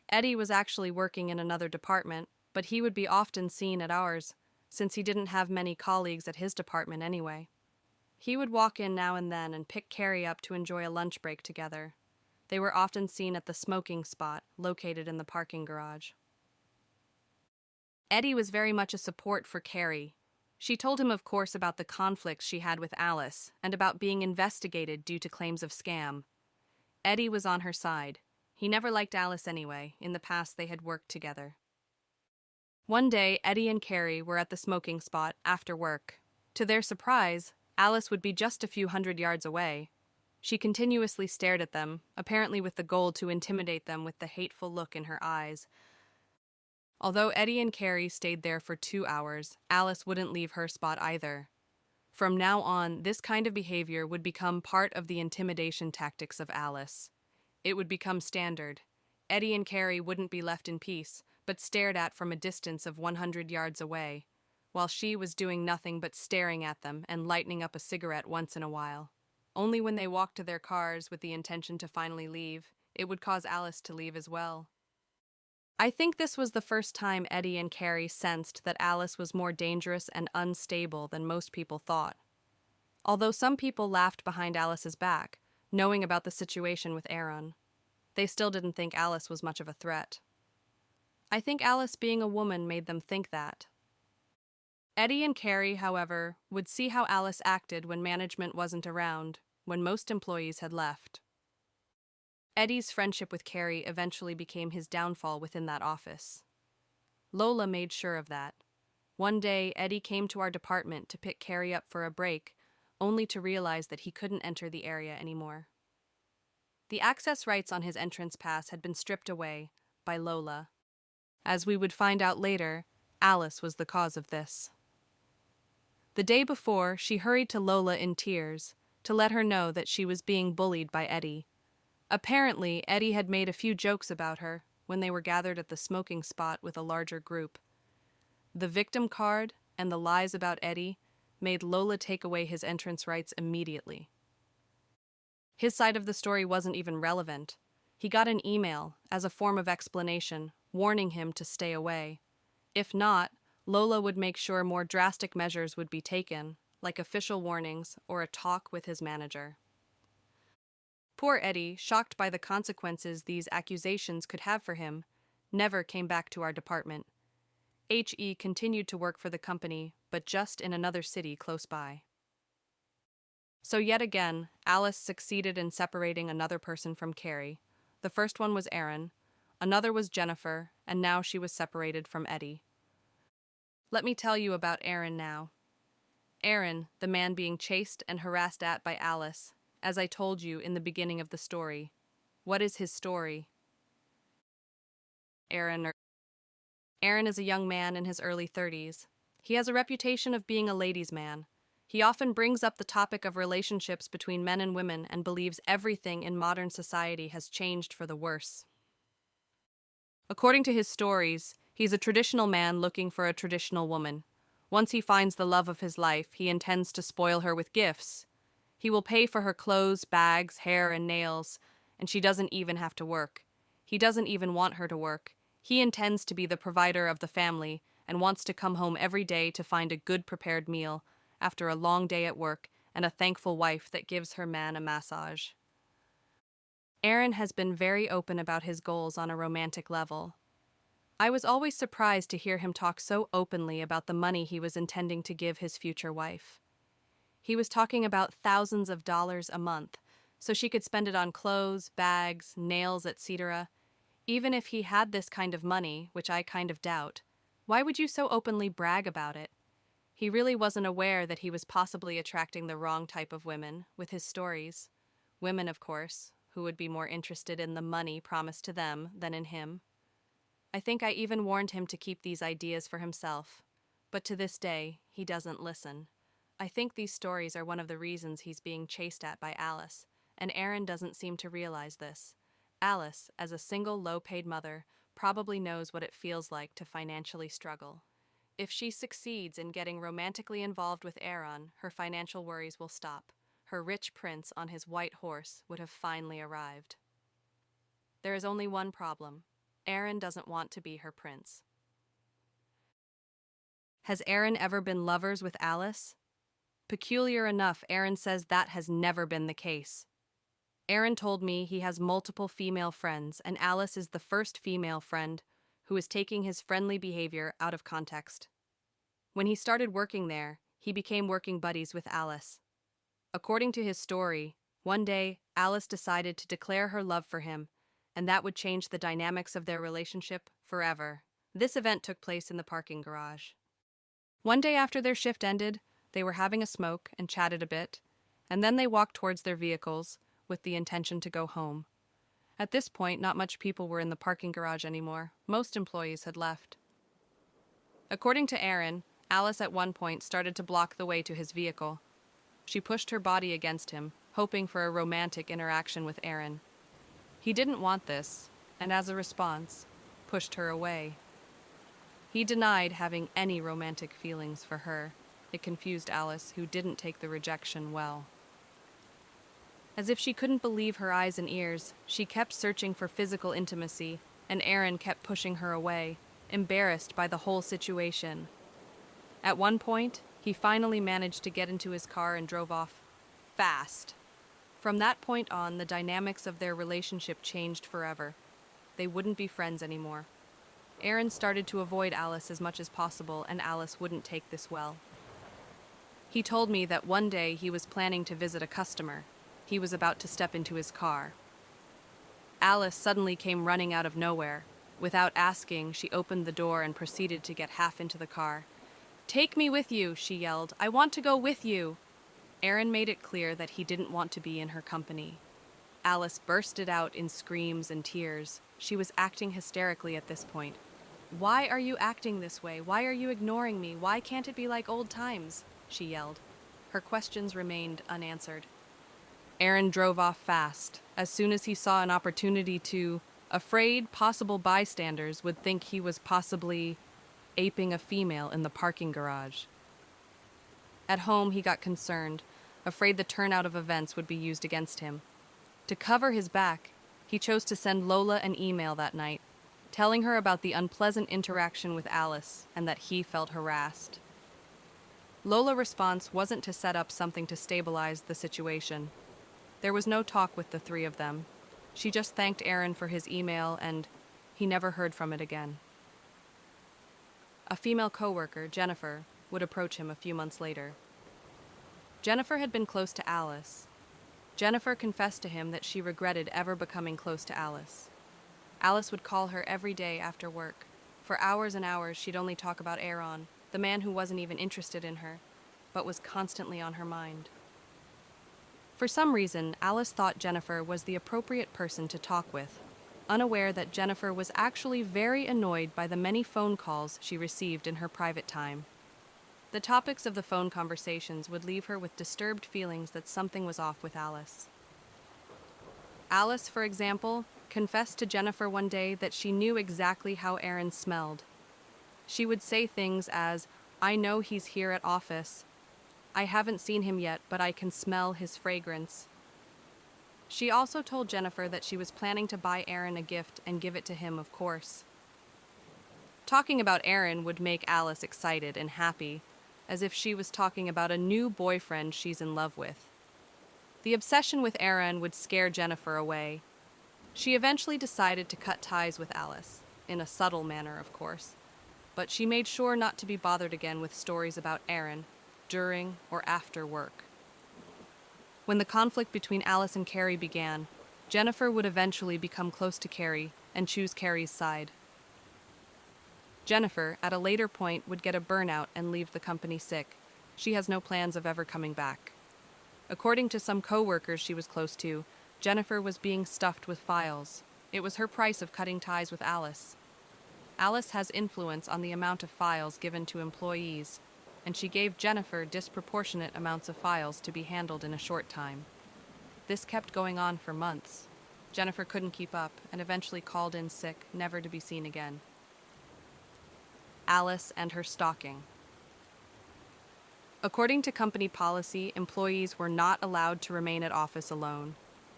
Eddie was actually working in another department, but he would be often seen at ours, since he didn't have many colleagues at his department anyway. He would walk in now and then and pick Carrie up to enjoy a lunch break together. They were often seen at the smoking spot, located in the parking garage. Eddie was very much a support for Carrie. She told him, of course, about the conflicts she had with Alice and about being investigated due to claims of scam. Eddie was on her side. He never liked Alice anyway. In the past, they had worked together. One day, Eddie and Carrie were at the smoking spot after work. To their surprise, Alice would be just a few hundred yards away. She continuously stared at them, apparently with the goal to intimidate them with the hateful look in her eyes. Although Eddie and Carrie stayed there for 2 hours, Alice wouldn't leave her spot either. From now on, this kind of behavior would become part of the intimidation tactics of Alice. It would become standard. Eddie and Carrie wouldn't be left in peace, but stared at from a distance of 100 yards away, while she was doing nothing but staring at them and lighting up a cigarette once in a while. Only when they walked to their cars with the intention to finally leave, it would cause Alice to leave as well. I think this was the first time Eddie and Carrie sensed that Alice was more dangerous and unstable than most people thought. Although some people laughed behind Alice's back, knowing about the situation with Aaron, they still didn't think Alice was much of a threat. I think Alice being a woman made them think that. Eddie and Carrie, however, would see how Alice acted when management wasn't around, when most employees had left. Eddie's friendship with Carrie eventually became his downfall within that office. Lola made sure of that. One day, Eddie came to our department to pick Carrie up for a break, only to realize that he couldn't enter the area anymore. The access rights on his entrance pass had been stripped away by Lola. As we would find out later, Alice was the cause of this. The day before, she hurried to Lola in tears to let her know that she was being bullied by Eddie. Apparently, Eddie had made a few jokes about her when they were gathered at the smoking spot with a larger group. The victim card and the lies about Eddie made Lola take away his entrance rights immediately. His side of the story wasn't even relevant. He got an email as a form of explanation, warning him to stay away. If not, Lola would make sure more drastic measures would be taken, like official warnings or a talk with his manager. Poor Eddie, shocked by the consequences these accusations could have for him, never came back to our department. He continued to work for the company, but just in another city close by. So yet again, Alice succeeded in separating another person from Carrie. The first one was Aaron, another was Jennifer, and now she was separated from Eddie. Let me tell you about Aaron now. Aaron, the man being chased and harassed at by Alice, as I told you in the beginning of the story. What is his story? Aaron is a young man in his early 30s. He has a reputation of being a ladies' man. He often brings up the topic of relationships between men and women and believes everything in modern society has changed for the worse. According to his stories, he's a traditional man looking for a traditional woman. Once he finds the love of his life, he intends to spoil her with gifts. He will pay for her clothes, bags, hair, and nails, and she doesn't even have to work. He doesn't even want her to work. He intends to be the provider of the family and wants to come home every day to find a good prepared meal after a long day at work and a thankful wife that gives her man a massage. Aaron has been very open about his goals on a romantic level. I was always surprised to hear him talk so openly about the money he was intending to give his future wife. He was talking about thousands of dollars a month, so she could spend it on clothes, bags, nails, etc. Even if he had this kind of money, which I kind of doubt, why would you so openly brag about it? He really wasn't aware that he was possibly attracting the wrong type of women with his stories. Women, of course, who would be more interested in the money promised to them than in him. I think I even warned him to keep these ideas for himself, but to this day, he doesn't listen. I think these stories are one of the reasons he's being chased at by Alice, and Aaron doesn't seem to realize this. Alice, as a single low-paid mother, probably knows what it feels like to financially struggle. If she succeeds in getting romantically involved with Aaron, her financial worries will stop. Her rich prince on his white horse would have finally arrived. There is only one problem. Aaron doesn't want to be her prince. Has Aaron ever been lovers with Alice? Peculiar enough, Aaron says that has never been the case. Aaron told me he has multiple female friends, and Alice is the first female friend who is taking his friendly behavior out of context. When he started working there, he became working buddies with Alice. According to his story, one day, Alice decided to declare her love for him, and that would change the dynamics of their relationship forever. This event took place in the parking garage. One day after their shift ended, they were having a smoke and chatted a bit, and then they walked towards their vehicles with the intention to go home. At this point, not much people were in the parking garage anymore. Most employees had left. According to Aaron, Alice at one point started to block the way to his vehicle. She pushed her body against him, hoping for a romantic interaction with Aaron. He didn't want this, and as a response, pushed her away. He denied having any romantic feelings for her. It confused Alice, who didn't take the rejection well. As if she couldn't believe her eyes and ears, she kept searching for physical intimacy, and Aaron kept pushing her away, embarrassed by the whole situation. At one point, he finally managed to get into his car and drove off fast. From that point on, the dynamics of their relationship changed forever. They wouldn't be friends anymore. Aaron started to avoid Alice as much as possible, and Alice wouldn't take this well. He told me that one day he was planning to visit a customer. He was about to step into his car. Alice suddenly came running out of nowhere. Without asking, she opened the door and proceeded to get half into the car. "Take me with you," she yelled. "I want to go with you." Aaron made it clear that he didn't want to be in her company. Alice bursted out in screams and tears. She was acting hysterically at this point. "Why are you acting this way? Why are you ignoring me? Why can't it be like old times?" she yelled. Her questions remained unanswered. Aaron drove off fast. As soon as he saw an opportunity to, afraid possible bystanders would think he was possibly aping a female in the parking garage. At home, he got concerned, afraid the turnout of events would be used against him. To cover his back, he chose to send Lola an email that night, telling her about the unpleasant interaction with Alice and that he felt harassed. Lola's response wasn't to set up something to stabilize the situation. There was no talk with the three of them. She just thanked Aaron for his email, and he never heard from it again. A female coworker, Jennifer, would approach him a few months later. Jennifer had been close to Alice. Jennifer confessed to him that she regretted ever becoming close to Alice. Alice would call her every day after work. For hours and hours, she'd only talk about Aaron, the man who wasn't even interested in her, but was constantly on her mind. For some reason, Alice thought Jennifer was the appropriate person to talk with, unaware that Jennifer was actually very annoyed by the many phone calls she received in her private time. The topics of the phone conversations would leave her with disturbed feelings that something was off with Alice. Alice, for example, confessed to Jennifer one day that she knew exactly how Aaron smelled. She would say things as, "I know he's here at office. I haven't seen him yet, but I can smell his fragrance." She also told Jennifer that she was planning to buy Aaron a gift and give it to him, of course. Talking about Aaron would make Alice excited and happy. as if she was talking about a new boyfriend she's in love with. The obsession with Aaron would scare Jennifer away. She eventually decided to cut ties with Alice, in a subtle manner, of course, but she made sure not to be bothered again with stories about Aaron during or after work. When the conflict between Alice and Carrie began, Jennifer would eventually become close to Carrie and choose Carrie's side. Jennifer, at a later point, would get a burnout and leave the company sick. She has no plans of ever coming back. According to some co-workers she was close to, Jennifer was being stuffed with files. It was her price of cutting ties with Alice. Alice has influence on the amount of files given to employees, and she gave Jennifer disproportionate amounts of files to be handled in a short time. This kept going on for months. Jennifer couldn't keep up and eventually called in sick, never to be seen again. Alice and her stalking. According to company policy, employees were not allowed to remain at office alone.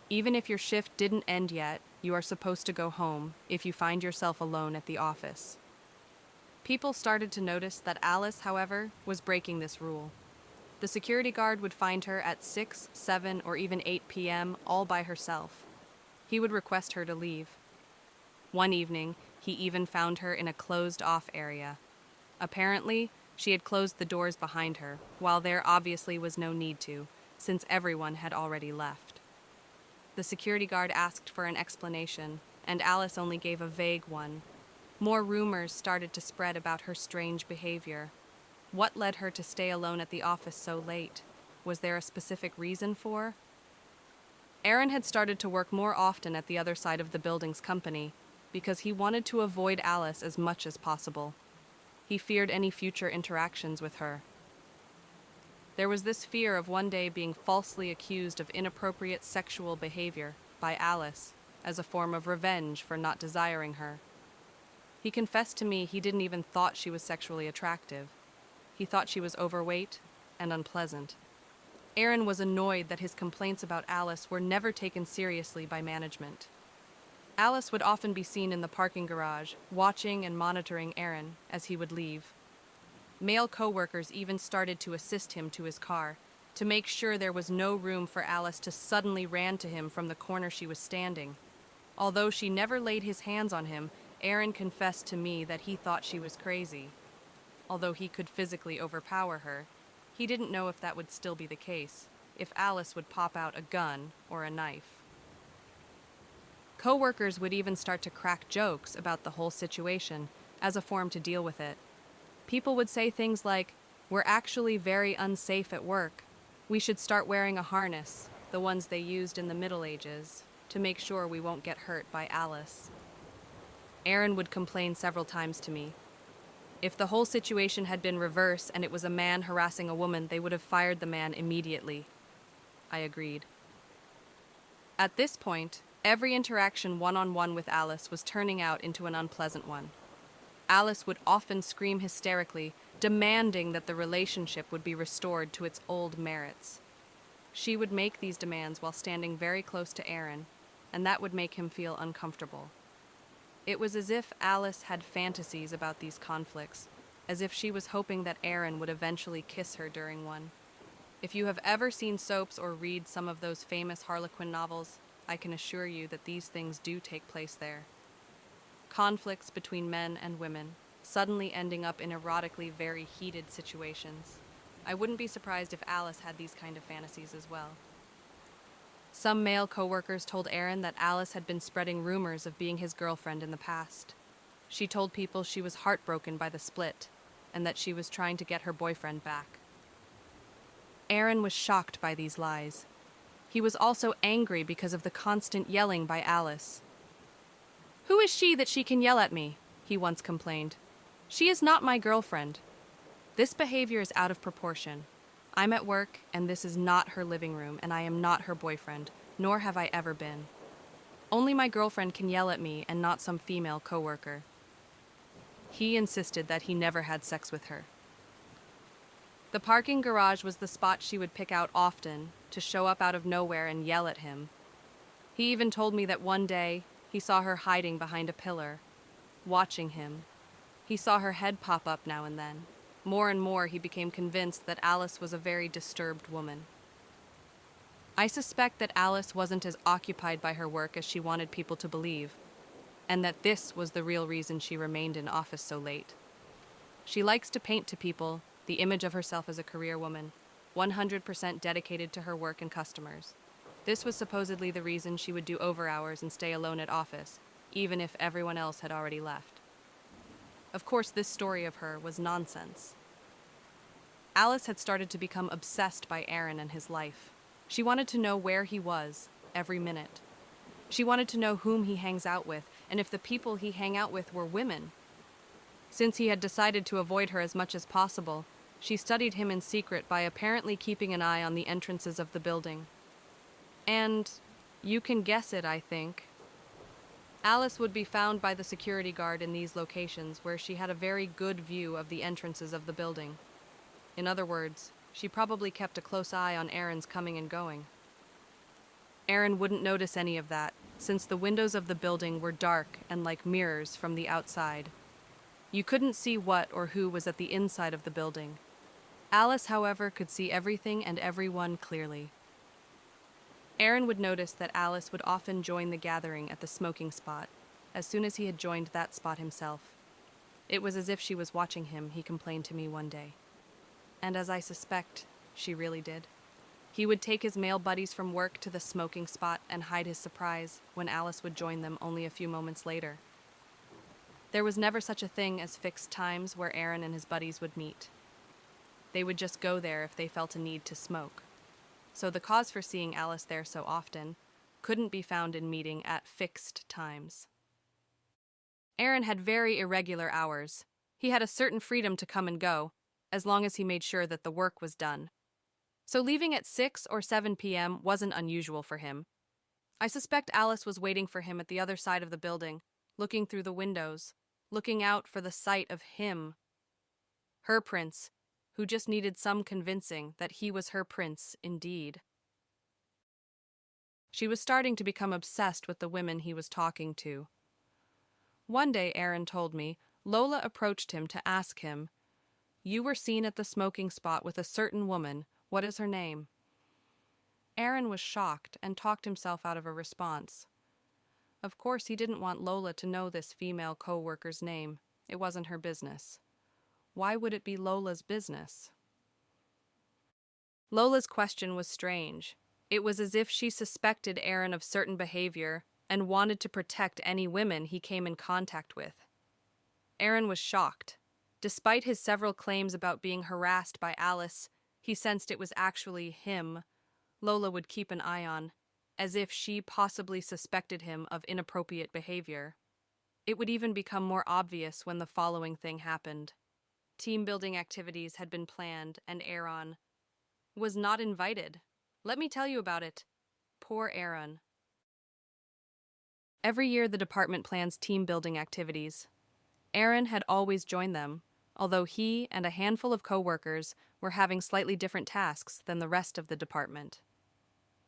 Even if your shift didn't end yet, you are supposed to go home if you find yourself alone at the office. People started to notice that Alice, however, was breaking this rule. The security guard would find her at 6, 7, or even 8 p.m. all by herself. He would request her to leave. One evening, he even found her in a closed-off area. Apparently, she had closed the doors behind her, while there obviously was no need to, since everyone had already left. The security guard asked for an explanation, and Alice only gave a vague one. More rumors started to spread about her strange behavior. What led her to stay alone at the office so late? Was there a specific reason for? Aaron had started to work more often at the other side of the building's company because he wanted to avoid Alice as much as possible. He feared any future interactions with her. There was this fear of one day being falsely accused of inappropriate sexual behavior by Alice as a form of revenge for not desiring her. He confessed to me he didn't even thought she was sexually attractive. He thought she was overweight and unpleasant. Aaron was annoyed that his complaints about Alice were never taken seriously by management. Alice would often be seen in the parking garage, watching and monitoring Aaron as he would leave. Male co-workers even started to assist him to his car, to make sure there was no room for Alice to suddenly ran to him from the corner she was standing. Although she never laid his hands on him, Aaron confessed to me that he thought she was crazy. Although he could physically overpower her, he didn't know if that would still be the case, if Alice would pop out a gun or a knife. Co-workers would even start to crack jokes about the whole situation as a form to deal with it. People would say things like, "We're actually very unsafe at work. We should start wearing a harness," the ones they used in the Middle Ages, to make sure we won't get hurt by Alice. Aaron would complain several times to me. If the whole situation had been reversed and it was a man harassing a woman, they would have fired the man immediately. I agreed. At this point, every interaction one-on-one with Alice was turning out into an unpleasant one. Alice would often scream hysterically, demanding that the relationship would be restored to its old merits. She would make these demands while standing very close to Aaron, and that would make him feel uncomfortable. It was as if Alice had fantasies about these conflicts, as if she was hoping that Aaron would eventually kiss her during one. If you have ever seen soaps or read some of those famous Harlequin novels, I can assure you that these things do take place there. Conflicts between men and women, suddenly ending up in erotically very heated situations. I wouldn't be surprised if Alice had these kind of fantasies as well. Some male co-workers told Aaron that Alice had been spreading rumors of being his girlfriend in the past. She told people she was heartbroken by the split, and that she was trying to get her boyfriend back. Aaron was shocked by these lies. He was also angry because of the constant yelling by Alice. "Who is she that she can yell at me?" he once complained. "She is not my girlfriend." This behavior is out of proportion. I'm at work, and this is not her living room, and I am not her boyfriend, nor have I ever been. Only my girlfriend can yell at me and not some female coworker. He insisted that he never had sex with her. The parking garage was the spot she would pick out often to show up out of nowhere and yell at him. He even told me that one day he saw her hiding behind a pillar, watching him. He saw her head pop up now and then. More and more, he became convinced that Alice was a very disturbed woman. I suspect that Alice wasn't as occupied by her work as she wanted people to believe, and that this was the real reason she remained in office so late. She likes to paint to people the image of herself as a career woman, 100% dedicated to her work and customers. This was supposedly the reason she would do overhours and stay alone at office, even if everyone else had already left. Of course, this story of her was nonsense. Alice had started to become obsessed by Aaron and his life. She wanted to know where he was, every minute. She wanted to know whom he hangs out with, and if the people he hang out with were women. Since he had decided to avoid her as much as possible, she studied him in secret by apparently keeping an eye on the entrances of the building. And you can guess it, I think. Alice would be found by the security guard in these locations where she had a very good view of the entrances of the building. In other words, she probably kept a close eye on Aaron's coming and going. Aaron wouldn't notice any of that, since the windows of the building were dark and like mirrors from the outside. You couldn't see what or who was at the inside of the building. Alice, however, could see everything and everyone clearly. Aaron would notice that Alice would often join the gathering at the smoking spot, as soon as he had joined that spot himself. It was as if she was watching him, he complained to me one day. And as I suspect, she really did. He would take his male buddies from work to the smoking spot and hide his surprise when Alice would join them only a few moments later. There was never such a thing as fixed times where Aaron and his buddies would meet. They would just go there if they felt a need to smoke. So the cause for seeing Alice there so often couldn't be found in meeting at fixed times. Aaron had very irregular hours. He had a certain freedom to come and go, as long as he made sure that the work was done. So leaving at 6 or 7 p.m. wasn't unusual for him. I suspect Alice was waiting for him at the other side of the building, looking through the windows, looking out for the sight of him. Her prince, who just needed some convincing that he was her prince indeed. She was starting to become obsessed with the women he was talking to. One day, Aaron told me, Lola approached him to ask him, "You were seen at the smoking spot with a certain woman. What is her name?" Aaron was shocked and talked himself out of a response. Of course, he didn't want Lola to know this female co-worker's name. It wasn't her business. Why would it be Lola's business? Lola's question was strange. It was as if she suspected Aaron of certain behavior and wanted to protect any women he came in contact with. Aaron was shocked. Despite his several claims about being harassed by Alice, he sensed it was actually him Lola would keep an eye on, as if she possibly suspected him of inappropriate behavior. It would even become more obvious when the following thing happened. Team-building activities had been planned, and Aaron was not invited. Let me tell you about it. Poor Aaron. Every year the department plans team-building activities. Aaron had always joined them, although he and a handful of co-workers were having slightly different tasks than the rest of the department.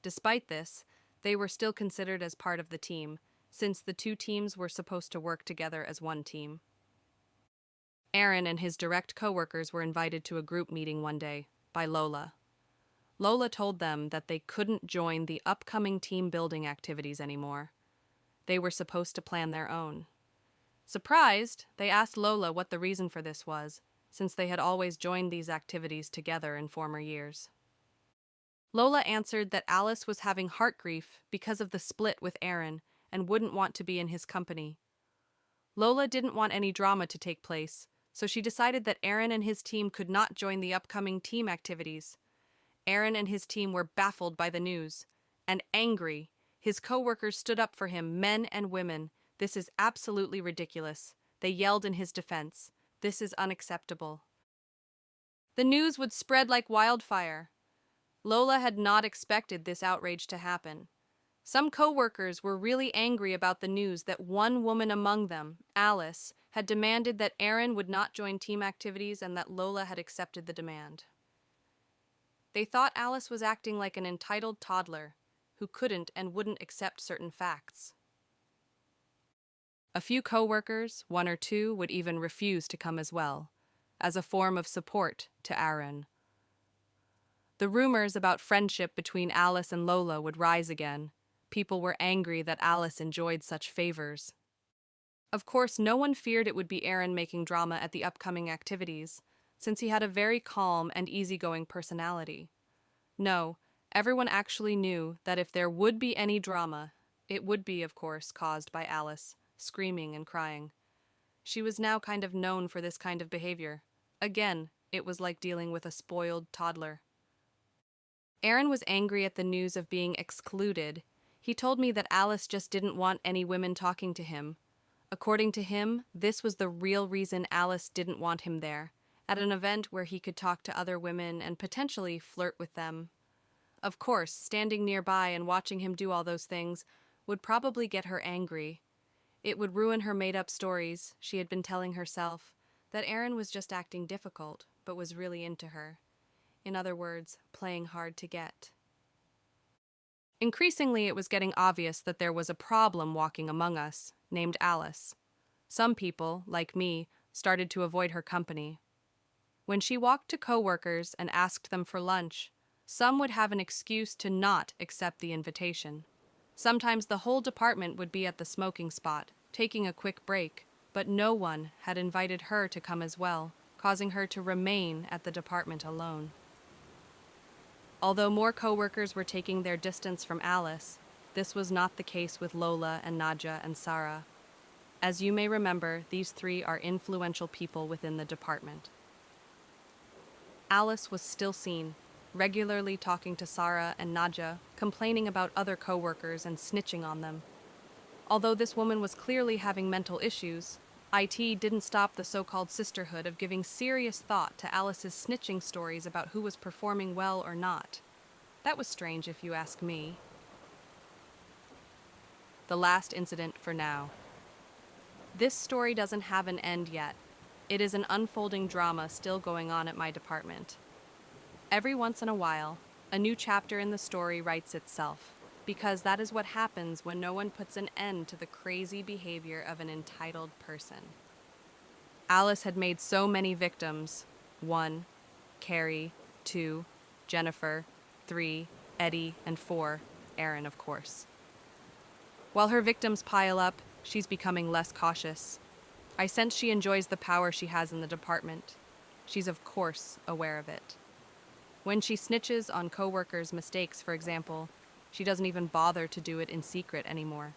Despite this, they were still considered as part of the team, since the two teams were supposed to work together as one team. Aaron and his direct co-workers were invited to a group meeting one day by Lola. Lola told them that they couldn't join the upcoming team-building activities anymore. They were supposed to plan their own. Surprised, they asked Lola what the reason for this was, since they had always joined these activities together in former years. Lola answered that Alice was having heart grief because of the split with Aaron and wouldn't want to be in his company. Lola didn't want any drama to take place, so she decided that Aaron and his team could not join the upcoming team activities. Aaron and his team were baffled by the news and angry. His co-workers stood up for him, men and women. "This is absolutely ridiculous," they yelled in his defense. "This is unacceptable." The news would spread like wildfire. Lola had not expected this outrage to happen. Some co-workers were really angry about the news that one woman among them, Alice, had demanded that Aaron would not join team activities and that Lola had accepted the demand. They thought Alice was acting like an entitled toddler who couldn't and wouldn't accept certain facts. A few co-workers, one or two, would even refuse to come as well, as a form of support to Aaron. The rumors about friendship between Alice and Lola would rise again. People were angry that Alice enjoyed such favors. Of course, no one feared it would be Aaron making drama at the upcoming activities, since he had a very calm and easygoing personality. No, everyone actually knew that if there would be any drama, it would be, of course, caused by Alice, screaming and crying. She was now kind of known for this kind of behavior. Again, it was like dealing with a spoiled toddler. Aaron was angry at the news of being excluded. He told me that Alice just didn't want any women talking to him. According to him, this was the real reason Alice didn't want him there, at an event where he could talk to other women and potentially flirt with them. Of course, standing nearby and watching him do all those things would probably get her angry. It would ruin her made-up stories she had been telling herself, that Aaron was just acting difficult, but was really into her. In other words, playing hard to get. Increasingly, it was getting obvious that there was a problem walking among us, named Alice. Some people, like me, started to avoid her company. When she walked to coworkers and asked them for lunch, some would have an excuse to not accept the invitation. Sometimes the whole department would be at the smoking spot, taking a quick break, but no one had invited her to come as well, causing her to remain at the department alone. Although more coworkers were taking their distance from Alice, this was not the case with Lola and Nadja and Sarah. As you may remember, these three are influential people within the department. Alice was still seen, regularly talking to Sarah and Nadja, complaining about other coworkers and snitching on them. Although this woman was clearly having mental issues, IT didn't stop the so-called sisterhood of giving serious thought to Alice's snitching stories about who was performing well or not. That was strange if you ask me. The last incident for now. This story doesn't have an end yet. It is an unfolding drama still going on at my department. Every once in a while, a new chapter in the story writes itself, because that is what happens when no one puts an end to the crazy behavior of an entitled person. Alice had made so many victims. 1, Carrie. 2, Jennifer. 3, Eddie. And 4, Aaron, of course. While her victims pile up, she's becoming less cautious. I sense she enjoys the power she has in the department. She's of course aware of it. When she snitches on coworkers' mistakes, for example, she doesn't even bother to do it in secret anymore.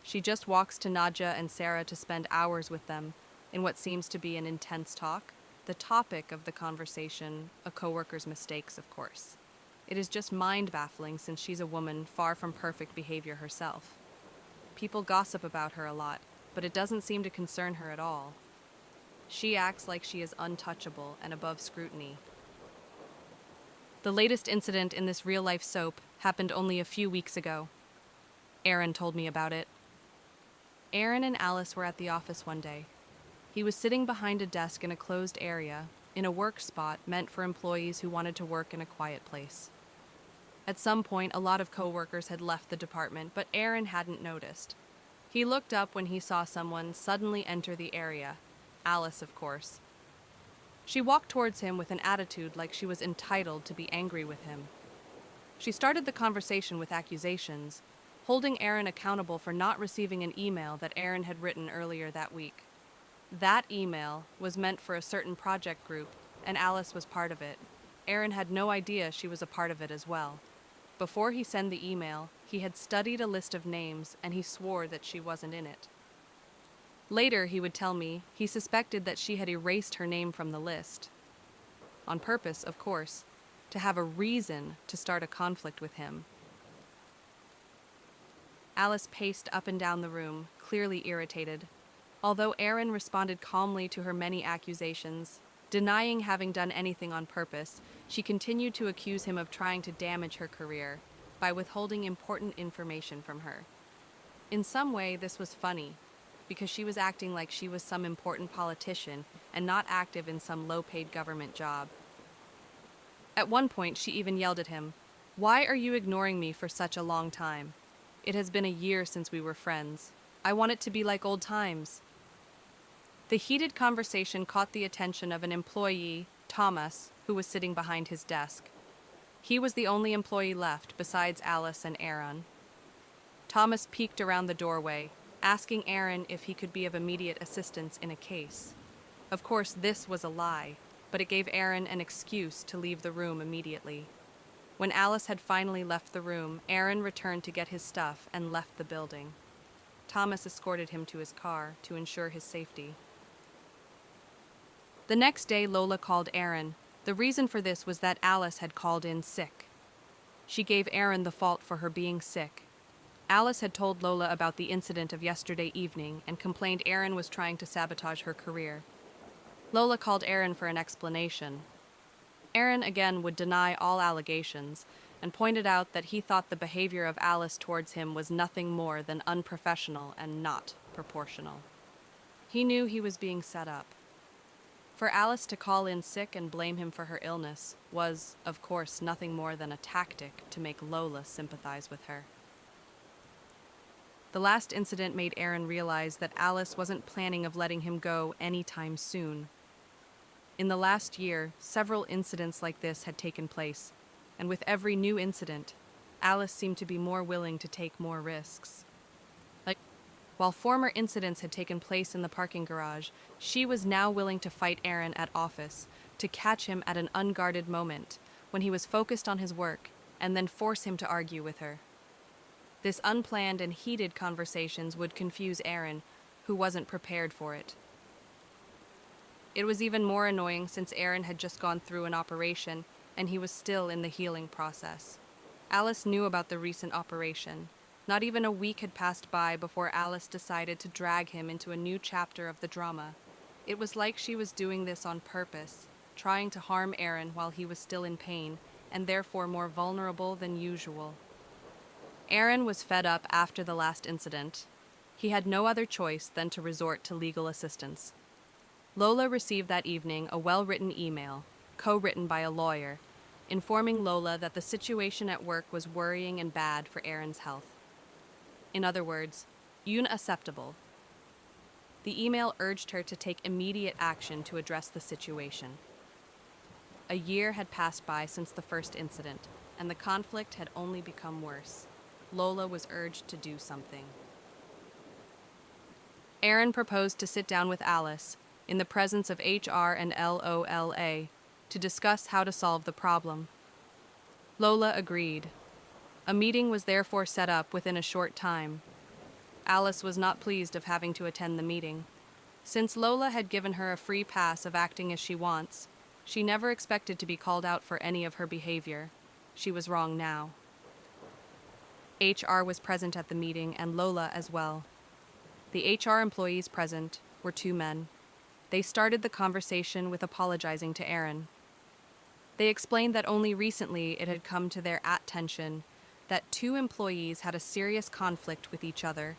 She just walks to Nadja and Sarah to spend hours with them in what seems to be an intense talk. The topic of the conversation, a coworker's mistakes, of course. It is just mind-baffling since she's a woman far from perfect behavior herself. People gossip about her a lot, but it doesn't seem to concern her at all. She acts like she is untouchable and above scrutiny. The latest incident in this real-life soap happened only a few weeks ago. Aaron told me about it. Aaron and Alice were at the office one day. He was sitting behind a desk in a closed area, in a work spot meant for employees who wanted to work in a quiet place. At some point, a lot of coworkers had left the department, but Aaron hadn't noticed. He looked up when he saw someone suddenly enter the area. Alice, of course. She walked towards him with an attitude like she was entitled to be angry with him. She started the conversation with accusations, holding Aaron accountable for not receiving an email that Aaron had written earlier that week. That email was meant for a certain project group, and Alice was part of it. Aaron had no idea she was a part of it as well. Before he sent the email, he had studied a list of names, and he swore that she wasn't in it. Later, he would tell me, he suspected that she had erased her name from the list. On purpose, of course, to have a reason to start a conflict with him. Alice paced up and down the room, clearly irritated. Although Aaron responded calmly to her many accusations, denying having done anything on purpose, she continued to accuse him of trying to damage her career by withholding important information from her. In some way, this was funny, because she was acting like she was some important politician and not active in some low-paid government job. At one point, she even yelled at him, "Why are you ignoring me for such a long time? It has been a year since we were friends. I want it to be like old times." The heated conversation caught the attention of an employee, Thomas, who was sitting behind his desk. He was the only employee left besides Alice and Aaron. Thomas peeked around the doorway, asking Aaron if he could be of immediate assistance in a case. Of course, this was a lie, but it gave Aaron an excuse to leave the room immediately. When Alice had finally left the room, Aaron returned to get his stuff and left the building. Thomas escorted him to his car to ensure his safety. The next day, Lola called Aaron. The reason for this was that Alice had called in sick. She gave Aaron the fault for her being sick. Alice had told Lola about the incident of yesterday evening and complained Aaron was trying to sabotage her career. Lola called Aaron for an explanation. Aaron again would deny all allegations and pointed out that he thought the behavior of Alice towards him was nothing more than unprofessional and not proportional. He knew he was being set up. For Alice to call in sick and blame him for her illness was, of course, nothing more than a tactic to make Lola sympathize with her. The last incident made Aaron realize that Alice wasn't planning of letting him go anytime soon. In the last year, several incidents like this had taken place, and with every new incident, Alice seemed to be more willing to take more risks. While former incidents had taken place in the parking garage, she was now willing to fight Aaron at office, to catch him at an unguarded moment, when he was focused on his work, and then force him to argue with her. This unplanned and heated conversations would confuse Aaron, who wasn't prepared for it. It was even more annoying since Aaron had just gone through an operation, and he was still in the healing process. Alice knew about the recent operation. Not even a week had passed by before Alice decided to drag him into a new chapter of the drama. It was like she was doing this on purpose, trying to harm Aaron while he was still in pain, and therefore more vulnerable than usual. Aaron was fed up after the last incident. He had no other choice than to resort to legal assistance. Lola received that evening a well-written email, co-written by a lawyer, informing Lola that the situation at work was worrying and bad for Aaron's health. In other words, unacceptable. The email urged her to take immediate action to address the situation. A year had passed by since the first incident, and the conflict had only become worse. Lola was urged to do something. Aaron proposed to sit down with Alice, in the presence of HR and LOLA, to discuss how to solve the problem. Lola agreed. A meeting was therefore set up within a short time. Alice was not pleased of having to attend the meeting. Since Lola had given her a free pass of acting as she wants, she never expected to be called out for any of her behavior. She was wrong now. HR was present at the meeting, and Lola as well. The HR employees present were two men. They started the conversation with apologizing to Aaron. They explained that only recently it had come to their attention that two employees had a serious conflict with each other.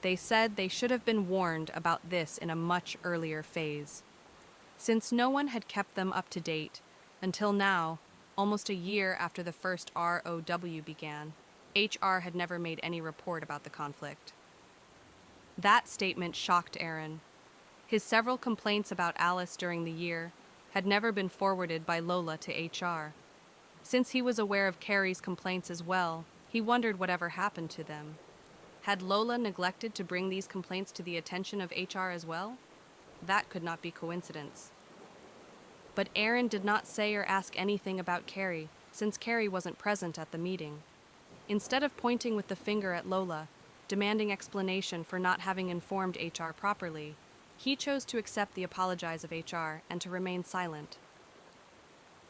They said they should have been warned about this in a much earlier phase. Since no one had kept them up to date, until now, almost a year after the first ROW began, HR had never made any report about the conflict. That statement shocked Aaron. His several complaints about Alice during the year had never been forwarded by Lola to HR. Since he was aware of Carrie's complaints as well, he wondered whatever happened to them. Had Lola neglected to bring these complaints to the attention of HR as well? That could not be coincidence. But Aaron did not say or ask anything about Carrie, since Carrie wasn't present at the meeting. Instead of pointing with the finger at Lola, demanding explanation for not having informed HR properly, he chose to accept the apologies of HR and to remain silent.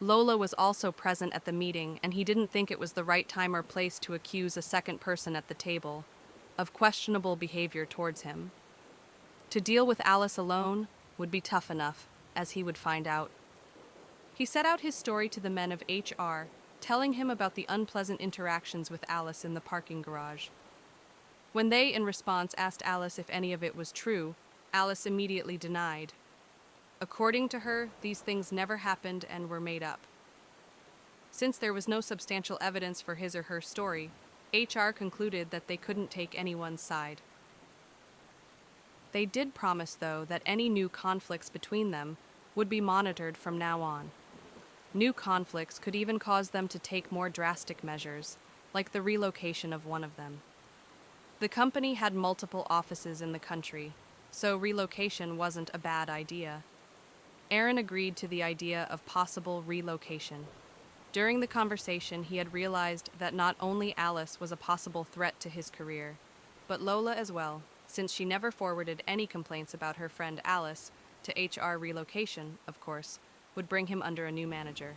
Lola was also present at the meeting, and he didn't think it was the right time or place to accuse a second person at the table of questionable behavior towards him. To deal with Alice alone would be tough enough, as he would find out. He set out his story to the men of HR, telling him about the unpleasant interactions with Alice in the parking garage. When they, in response, asked Alice if any of it was true, Alice immediately denied. According to her, these things never happened and were made up. Since there was no substantial evidence for his or her story, HR concluded that they couldn't take anyone's side. They did promise, though, that any new conflicts between them would be monitored from now on. New conflicts could even cause them to take more drastic measures, like the relocation of one of them. The company had multiple offices in the country, so relocation wasn't a bad idea. Aaron agreed to the idea of possible relocation. During the conversation, he had realized that not only Alice was a possible threat to his career, but Lola as well, since she never forwarded any complaints about her friend Alice to HR. Relocation, of course, would bring him under a new manager.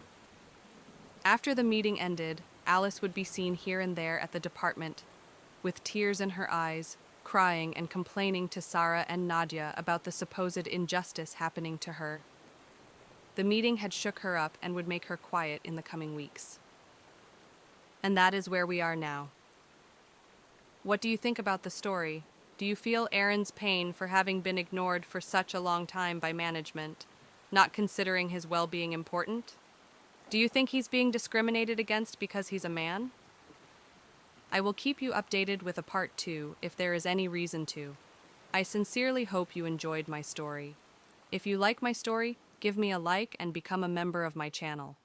After the meeting ended, Alice would be seen here and there at the department, with tears in her eyes, crying and complaining to Sarah and Nadia about the supposed injustice happening to her. The meeting had shook her up and would make her quiet in the coming weeks. And that is where we are now. What do you think about the story? Do you feel Aaron's pain for having been ignored for such a long time by management, not considering his well-being important? Do you think he's being discriminated against because he's a man? I will keep you updated with a part 2 if there is any reason to. I sincerely hope you enjoyed my story. If you like my story, give me a like and become a member of my channel.